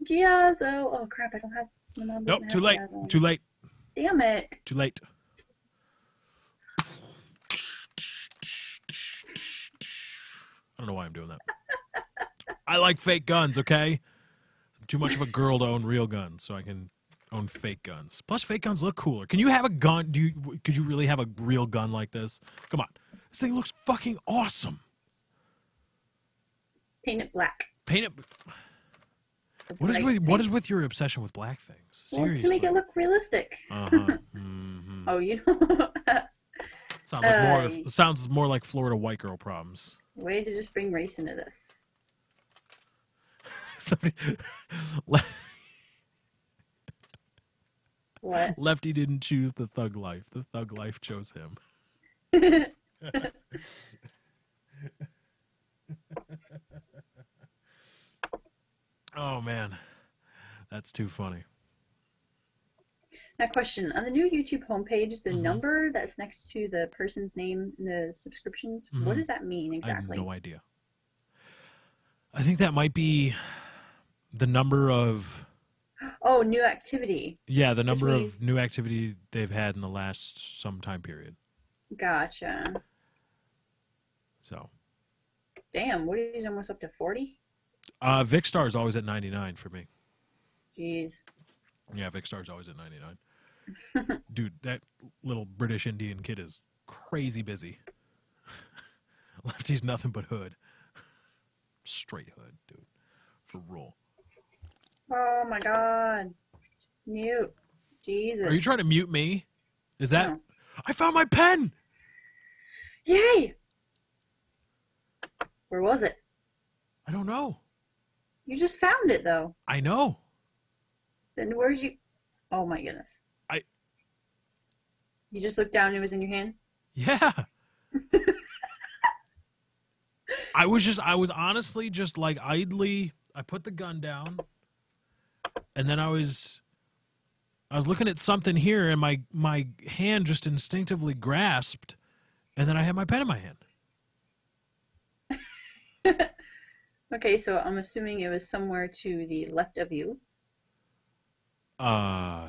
Giazzo. Oh crap! I don't have. My mom Nope, doesn't too have late. Giazzo. Too late. Damn it! Too late. I don't know why I'm doing that. I like fake guns, okay? I'm too much of a girl to own real guns, so I can own fake guns. Plus, fake guns look cooler. Can you have a gun? Could you really have a real gun like this? Come on. This thing looks fucking awesome. Paint it black. Paint it. What is with your obsession with black things? Well, Seriously. to make it look realistic. Uh-huh. Mm-hmm. Oh, you know. Sounds more like Florida white girl problems. Way to just bring race into this. Somebody, What? Lefty didn't choose the thug life. The thug life chose him. Oh, man. That's too funny. Now, question. On the new YouTube homepage, the Mhm. number that's next to the person's name in the subscriptions, what Mhm. does that mean I have exactly? no idea. I think that might be the number of... Oh, new activity. Yeah, the number means- of new activity they've had in the last some time period. Gotcha. So, Damn, what is almost up to 40? Vicstar is always at 99 for me. Jeez. Yeah, Vicstar is always at 99. Dude, that little British Indian kid is crazy busy. Lefty's nothing but hood. Straight hood, dude. For real. Oh my god. Mute. Jesus. Are you trying to mute me? Is that... No. I found my pen! Yay! Where was it? I don't know. You just found it, though. I know. Then where's you... Oh my goodness. You just looked down and it was in your hand? Yeah. I was honestly just like idly, I put the gun down and then I was looking at something here and my hand just instinctively grasped and then I had my pen in my hand. Okay, so I'm assuming it was somewhere to the left of you, I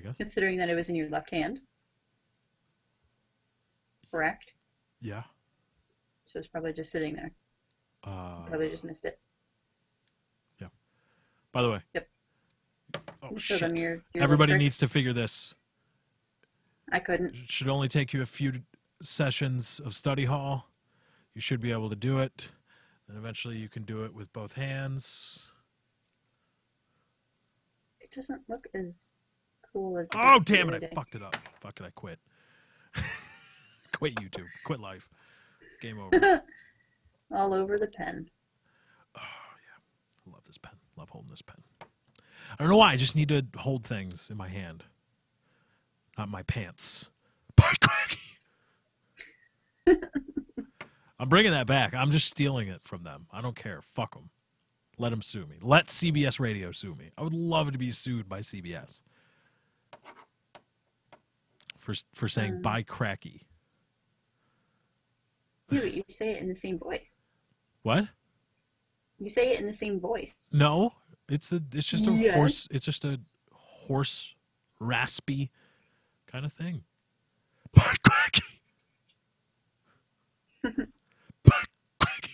guess. considering that it was in your left hand. Correct? Yeah. So it's probably just sitting there. Probably just missed it. Yeah. By the way. Yep. Oh, Show them shit. your Everybody little trick. needs to figure this. I couldn't. It should only take you a few sessions of study hall. You should be able to do it. And eventually you can do it with both hands. It doesn't look as cool as... Oh, did damn the it. other I day. fucked it up. Fuck it. I quit. Quit YouTube. Quit life. Game over. All over the pen. Oh, yeah. I love this pen. Love holding this pen. I don't know why. I just need to hold things in my hand. Not my pants. Bye, Cracky. I'm bringing that back. I'm just stealing it from them. I don't care. Fuck them. Let them sue me. Let CBS Radio sue me. I would love to be sued by CBS for saying bye, Cracky. Yeah, but you say it in the same voice. What? You say it in the same voice. No, it's just a Yes. horse. It's just a hoarse, raspy kind of thing. Bye, Cracky. Bye, Cracky.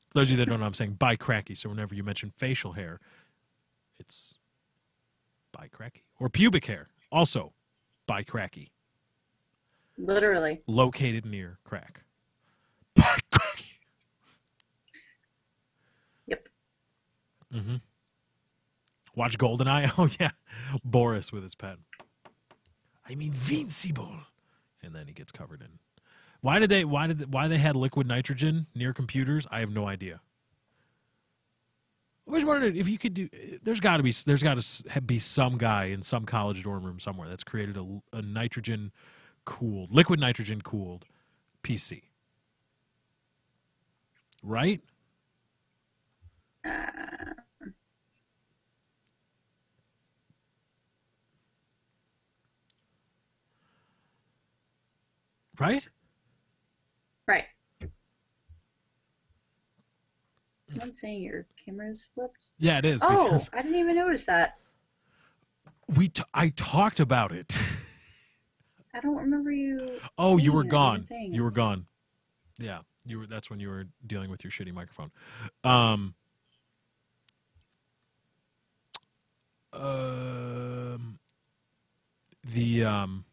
For those of you that don't know, I'm saying bye, Cracky. So whenever you mention facial hair, it's bye, Cracky. Or pubic hair, also bye, Cracky. Literally. Located near crack. Bye, Cracky. Mm-hmm. Watch GoldenEye. Oh yeah, Boris with his pen. I'm invincible, and then he gets covered in. Why they had liquid nitrogen near computers? I have no idea. I always wondered if you could do. There's got to be some guy in some college dorm room somewhere that's created a nitrogen cooled, liquid nitrogen cooled PC. Right? Right? Right. Someone's saying your camera's flipped? Yeah, it is. Oh, Because I didn't even notice that. I talked about it. I don't remember you. Oh, you saying were that, gone. even saying You were it. gone. Yeah, you were. That's when you were dealing with your shitty microphone. The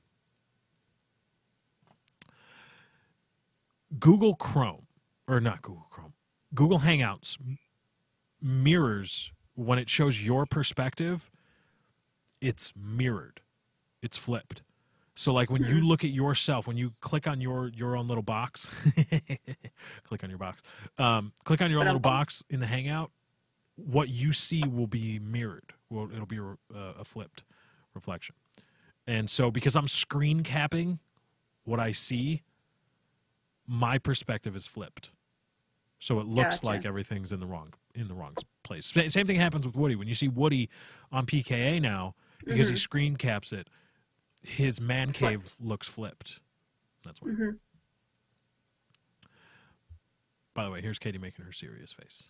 Google Chrome, or not Google Chrome, Google Hangouts mirrors when it shows your perspective. It's mirrored. It's flipped. So like when you look at yourself, when you click on your own little box, click on your box, click on your own little box in the Hangout, what you see will be mirrored. Well, it'll be a flipped reflection. And so because I'm screen capping what I see, my perspective is flipped. So it looks like everything's in the wrong place. Same thing happens with Woody. When you see Woody on PKA now, because he screen caps it, his man cave looks flipped. That's why. By the way, here's Katie making her serious face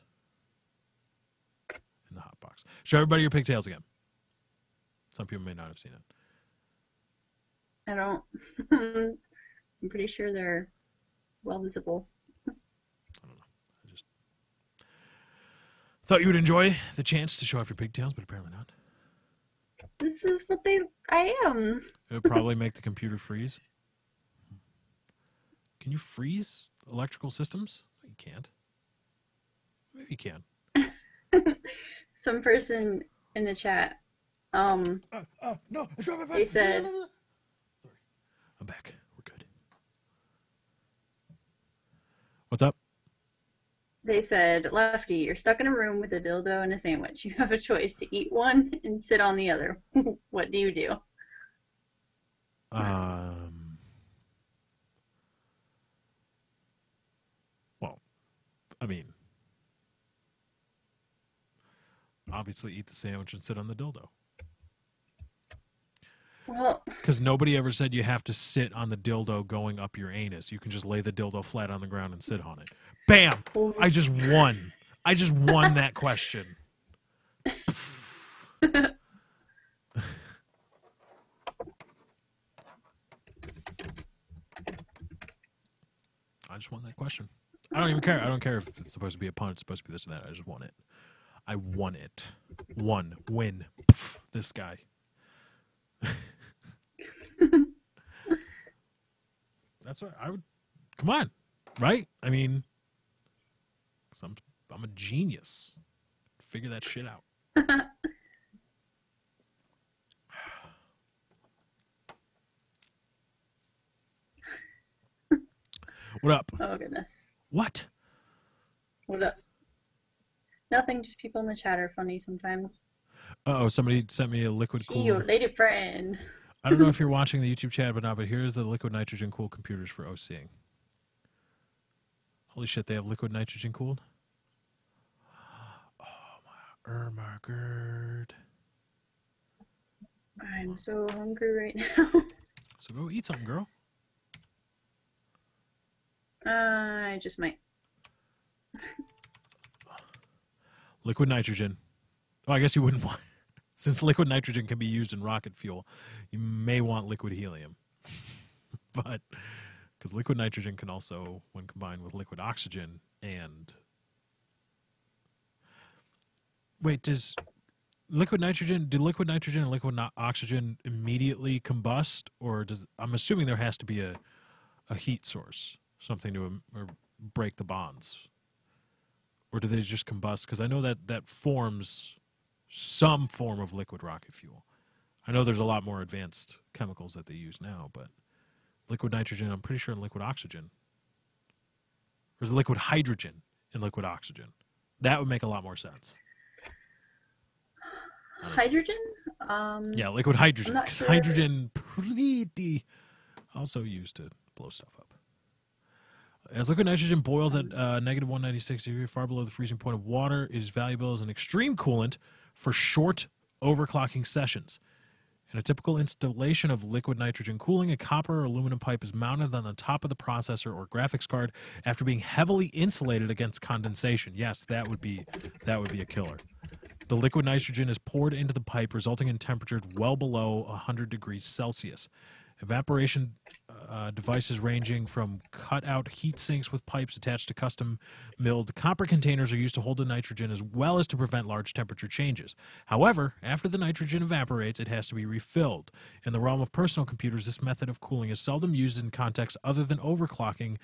in the hot box. Show everybody your pigtails again. Some people may not have seen it. I don't. I'm pretty sure they're well visible. I don't know. I just thought you would enjoy the chance to show off your pigtails, but apparently not. This is what I am. It would probably make the computer freeze. Can you freeze electrical systems? You can't. Maybe you can. Some person in the chat, no, I dropped my pen. they said, Sorry. I'm back. We're good. What's up? they said, Lefty, you're stuck in a room with a dildo and a sandwich. You have a choice to eat one and sit on the other. What do you do? Well, I mean, obviously eat the sandwich and sit on the dildo. Well, because nobody ever said you have to sit on the dildo going up your anus. You can just lay the dildo flat on the ground and sit on it. Bam! I just won. I just won that question. I just won that question. I don't even care. I don't care if it's supposed to be a pun. It's supposed to be this and that. I just won it. I won it. Win. This guy. That's what I would. Come on, right? I mean, I'm a genius. Figure that shit out. What up? oh goodness. What? What up? Nothing, just people in the chat are funny sometimes. Uh-oh, somebody sent me a liquid She your cooler. lady friend. I don't know if you're watching the YouTube chat or not, but here's the liquid nitrogen cooled computers for OCing. Holy shit, they have liquid nitrogen cooled? Oh my gerd. I'm so hungry right now. So go eat something, girl. I just might. Liquid nitrogen. Oh, I guess you wouldn't want... Since liquid nitrogen can be used in rocket fuel, you may want liquid helium. But, because liquid nitrogen can also, when combined with liquid oxygen and... Wait, do liquid nitrogen and liquid oxygen immediately combust? Or I'm assuming there has to be a heat source, something to break the bonds. or do they just combust? Because I know that forms some form of liquid rocket fuel. I know there's a lot more advanced chemicals that they use now, but liquid nitrogen, I'm pretty sure in liquid oxygen. There's liquid hydrogen in liquid oxygen. That would make a lot more sense. Hydrogen? Yeah, liquid hydrogen. I'm not 'Cause sure. hydrogen pretty also used to blow stuff up. As liquid nitrogen boils at negative 196 degrees, far below the freezing point of water, it is valuable as an extreme coolant for short overclocking sessions. In a typical installation of liquid nitrogen cooling, a copper or aluminum pipe is mounted on the top of the processor or graphics card after being heavily insulated against condensation. Yes, that would be a killer. The liquid nitrogen is poured into the pipe, resulting in temperatures well below 100 degrees Celsius. Evaporation devices ranging from cut-out heat sinks with pipes attached to custom-milled copper containers are used to hold the nitrogen as well as to prevent large temperature changes. However, after the nitrogen evaporates, it has to be refilled. In the realm of personal computers, this method of cooling is seldom used in contexts other than overclocking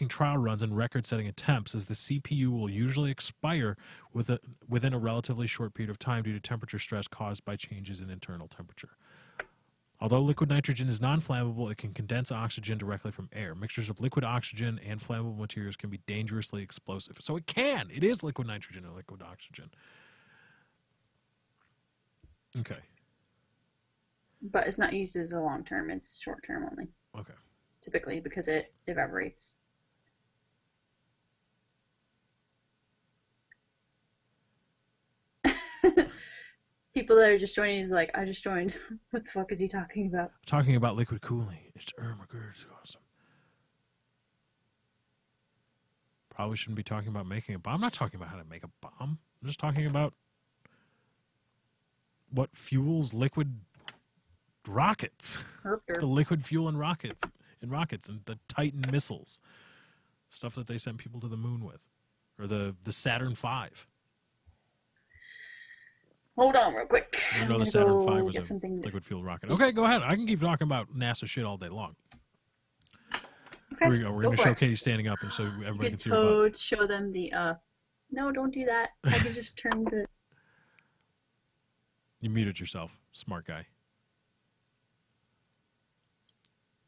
trial runs and record-setting attempts, as the CPU will usually expire within a relatively short period of time due to temperature stress caused by changes in internal temperature. Although liquid nitrogen is non-flammable, it can condense oxygen directly from air. Mixtures of liquid oxygen and flammable materials can be dangerously explosive. So it can. It is liquid nitrogen or liquid oxygen. Okay. But it's not used as a long term. It's short term only. Okay. Typically, because it evaporates. People that are just joining is like, I just joined. What the fuck is he talking about? Talking about liquid cooling. It's awesome. Probably shouldn't be talking about making a bomb. I'm not talking about how to make a bomb. I'm just talking about what fuels liquid rockets. The liquid fuel in rockets and the Titan missiles. Stuff that they sent people to the moon with. Or the Saturn V. Hold on real quick. I know the Saturn V was a liquid fuel rocket. Okay, go ahead. I can keep talking about NASA shit all day long. Okay, Here we go. We're going to show Katie standing up, and so everybody can see her butt. Show them the, no, don't do that. I can just turn the... You muted yourself. Smart guy.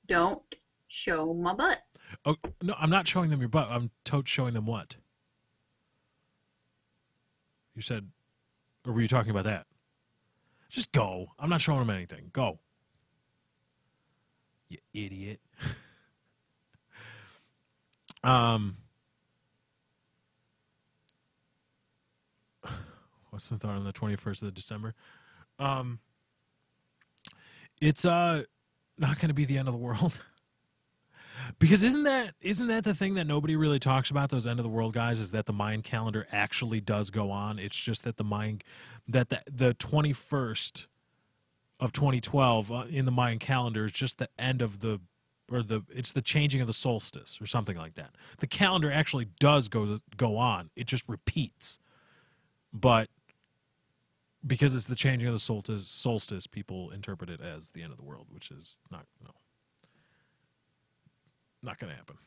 Don't show my butt. Oh, no, I'm not showing them your butt. I'm showing them what? You said... Or were you talking about that? Just go. I'm not showing them anything. Go. You idiot. What's the thought on the 21st of December? It's not going to be the end of the world. Because isn't that the thing that nobody really talks about, those end of the world guys, is that the Mayan calendar actually does go on. It's just that the 21st of 2012 in the Mayan calendar is just the end of it's the changing of the solstice or something like that. The calendar actually does go on. It just repeats. But because it's the changing of the solstice, people interpret it as the end of the world, which is not going to happen.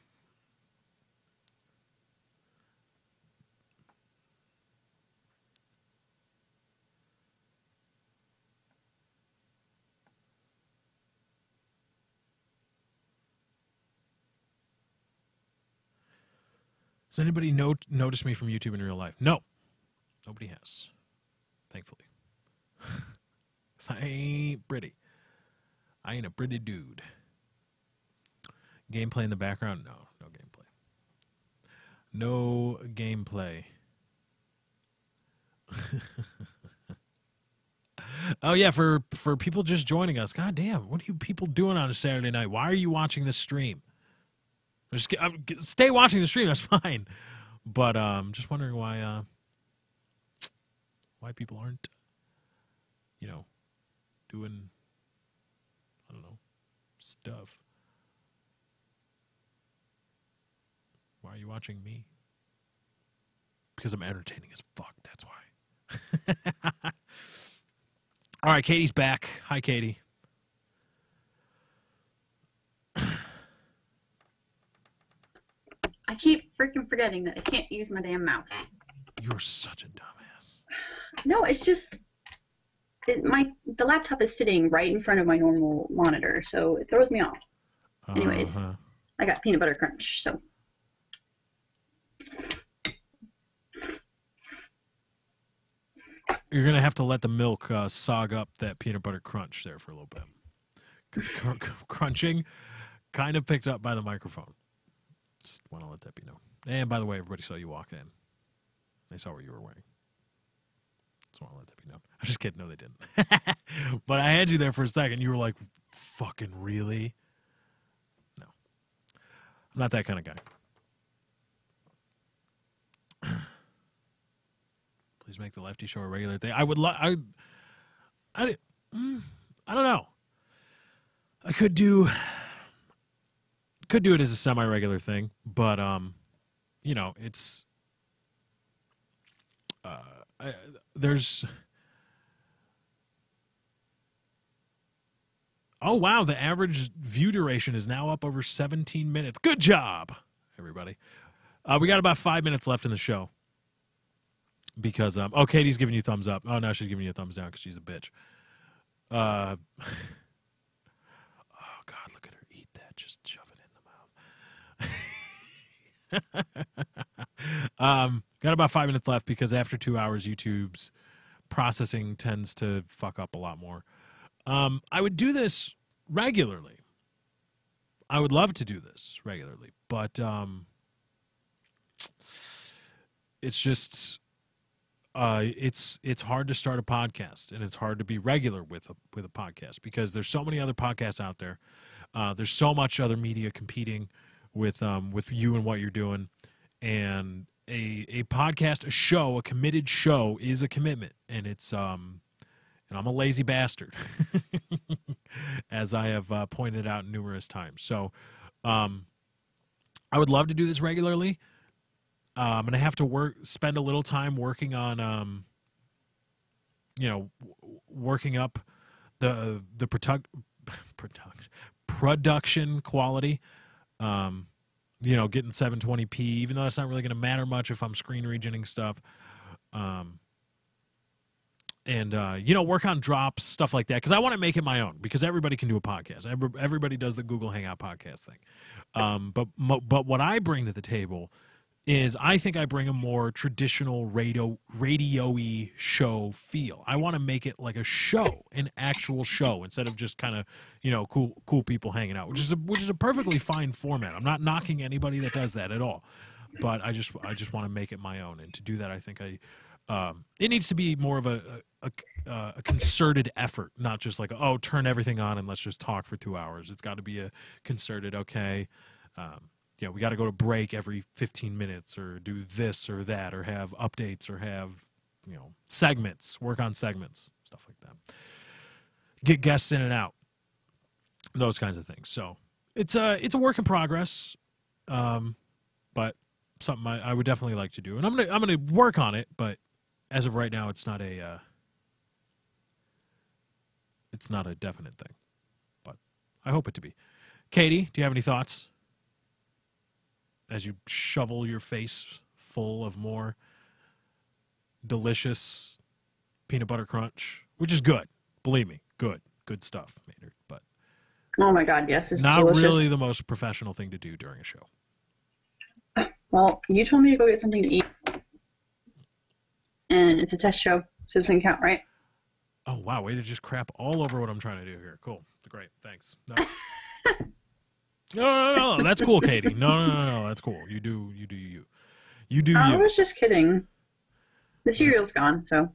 Does anybody notice me from YouTube in real life? No. Nobody has. Thankfully. I ain't pretty. I ain't a pretty dude. Gameplay in the background? No gameplay. No gameplay. Oh yeah, for people just joining us. God damn, what are you people doing on a Saturday night? Why are you watching this stream? Stay watching the stream. That's fine. But just wondering why people aren't, doing, I don't know, stuff. Why are you watching me? Because I'm entertaining as fuck. That's why. All right, Katie's back. Hi, Katie. I keep freaking forgetting that I can't use my damn mouse. You're such a dumbass. No, it's just the laptop is sitting right in front of my normal monitor, so it throws me off. Anyways, I got peanut butter crunch, so. You're going to have to let the milk sog up that peanut butter crunch there for a little bit. Because crunching kind of picked up by the microphone. Just want to let that be known. And by the way, everybody saw you walk in. They saw what you were wearing. Just want to let that be known. I'm just kidding. No, they didn't. But I had you there for a second. You were like, fucking really? No. I'm not that kind of guy. Please make the Lefty Show a regular thing. I would I don't know. I could do it as a semi-regular thing, but you know, it's there's. Oh wow, the average view duration is now up over 17 minutes. Good job, everybody. We got about 5 minutes left in the show. Because Katie's giving you thumbs up. Oh, now she's giving you a thumbs down because she's a bitch. Oh God, look at her eat that. Just shove it in the mouth. Got about 5 minutes left because after 2 hours, YouTube's processing tends to fuck up a lot more. I would do this regularly. I would love to do this regularly, but it's just. It's hard to start a podcast, and it's hard to be regular with a podcast because there's so many other podcasts out there. There's so much other media competing with you and what you're doing, and a podcast, a show, a committed show is a commitment, and it's and I'm a lazy bastard, as I have pointed out numerous times. So, I would love to do this regularly. I'm going to have to spend a little time working on, working up the production quality, getting 720p, even though it's not really going to matter much if I'm screen regioning stuff. Work on drops, stuff like that, because I want to make it my own, because everybody can do a podcast. Everybody does the Google Hangout podcast thing. But what I bring to the table is I think I bring a more traditional radio-y show feel. I want to make it like a show, an actual show, instead of just kind of, cool people hanging out, which is a perfectly fine format. I'm not knocking anybody that does that at all, but I just want to make it my own, and to do that, I think it needs to be more of a concerted effort, not just like, turn everything on and let's just talk for 2 hours. It's got to be a concerted, we got to go to break every 15 minutes, or do this or that, or have updates, or have, segments, work on segments, stuff like that. Get guests in and out, those kinds of things. So it's a work in progress, but something I would definitely like to do, and I'm gonna work on it. But as of right now, it's not a definite thing, but I hope it to be. Katie, do you have any thoughts as you shovel your face full of more delicious peanut butter crunch, which is good. Believe me, good stuff, Maynard. But oh my God, yes, it's not delicious. really the most professional thing to do during a show. Well, you told me to go get something to eat, and it's a test show, so it doesn't count, right? Oh wow, way to just crap all over what I'm trying to do here. Cool, great, thanks. No. No, that's cool, Katie. No, that's cool. You do you. I was just kidding. The cereal's gone, so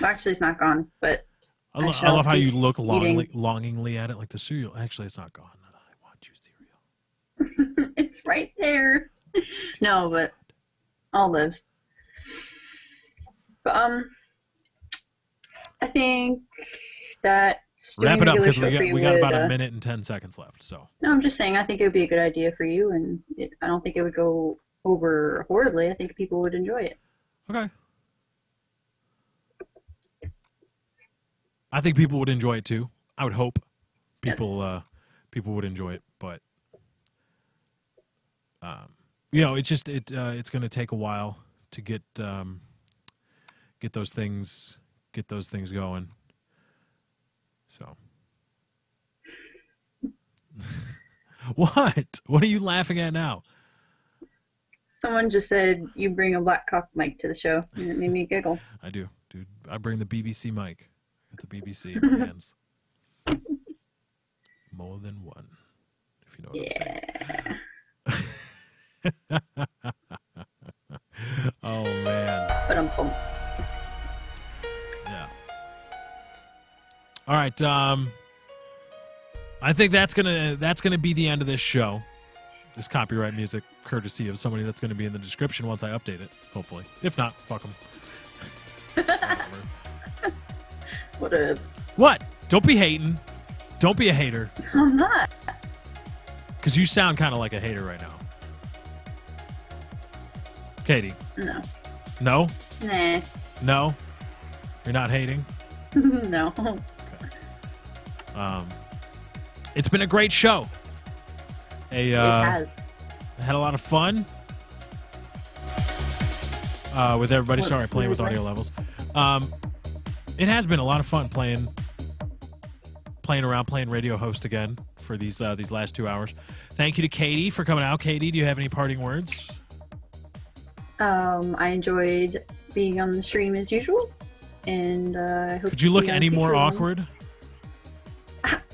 actually it's not gone, but I love how you look longingly at it, like the cereal. Actually, it's not gone. I want your cereal. It's right there. No, but I'll live. But I think that wrap it up, because we got about a minute and 10 seconds left. So no, I'm just saying I think it would be a good idea for you, and I don't think it would go over horribly. I think people would enjoy it. Okay. I think people would enjoy it too. I would hope people would enjoy it, but it's going to take a while to get those things going. So, what are you laughing at now? Someone just said you bring a black cock mic to the show, and it made me giggle. I do, dude. I bring the BBC mic. Got the BBC in my hands. More than one, if you know what I'm saying. Oh man. But I'm pumped. Yeah. All right. I think that's gonna be the end of this show. This copyright music, courtesy of somebody that's going to be in the description once I update it, hopefully. If not, fuck them. Whatevs. What? Don't be hating. Don't be a hater. I'm not. Because you sound kind of like a hater right now. Katie. No. No? Nah. No? You're not hating? No. Okay. It's been a great show. It has. I had a lot of fun with everybody. Well, Sorry, playing with audio levels. It has been a lot of fun playing around, playing radio host again for these last 2 hours. Thank you to Katie for coming out. Katie, do you have any parting words? I enjoyed being on the stream as usual, and I hope. Could you look any more awkward?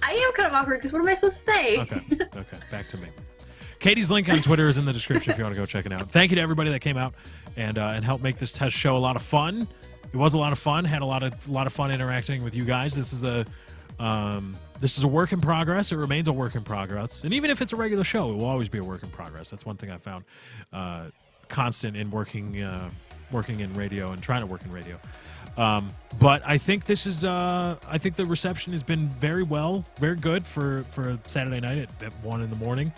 I am kind of awkward because what am I supposed to say? Okay, back to me. Katie's link on Twitter is in the description if you want to go check it out. Thank you to everybody that came out and helped make this test show a lot of fun. It was a lot of fun. Had a lot of fun interacting with you guys. This is a work in progress. It remains a work in progress. And even if it's a regular show, it will always be a work in progress. That's one thing I found constant in working in radio and trying to work in radio. But I think this is I think the reception has been very good for a Saturday night at 1 in the morning.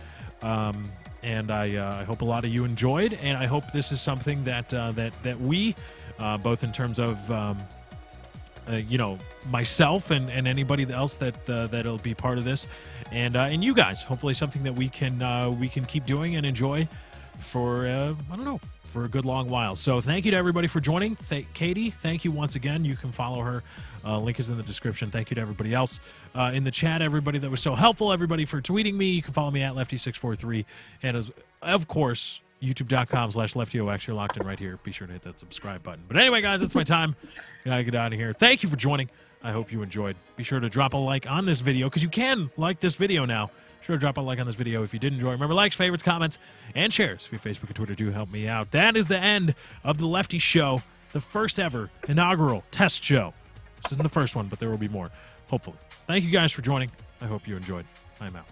And I hope a lot of you enjoyed, and I hope this is something that we both in terms of myself and anybody else that'll be part of this, and you guys, hopefully something that we can keep doing and enjoy for I don't know, for a good long while. So thank you to everybody for joining. Katie, thank you once again. You can follow her. Link is in the description. Thank you to everybody else in the chat, everybody that was so helpful, everybody for tweeting me. You can follow me at Lefty643. And of course, youtube.com/LeftyOX. You're locked in right here. Be sure to hit that subscribe button. But anyway, guys, that's my time. Gotta get out of here. Thank you for joining. I hope you enjoyed. Be sure to drop a like on this video, because you can like this video now. Sure to drop a like on this video if you did enjoy. Remember, likes, favorites, comments, and shares via Facebook and Twitter do help me out. That is the end of the Lefty Show, the first ever inaugural test show. This isn't the first one, but there will be more, hopefully. Thank you guys for joining. I hope you enjoyed. I'm out.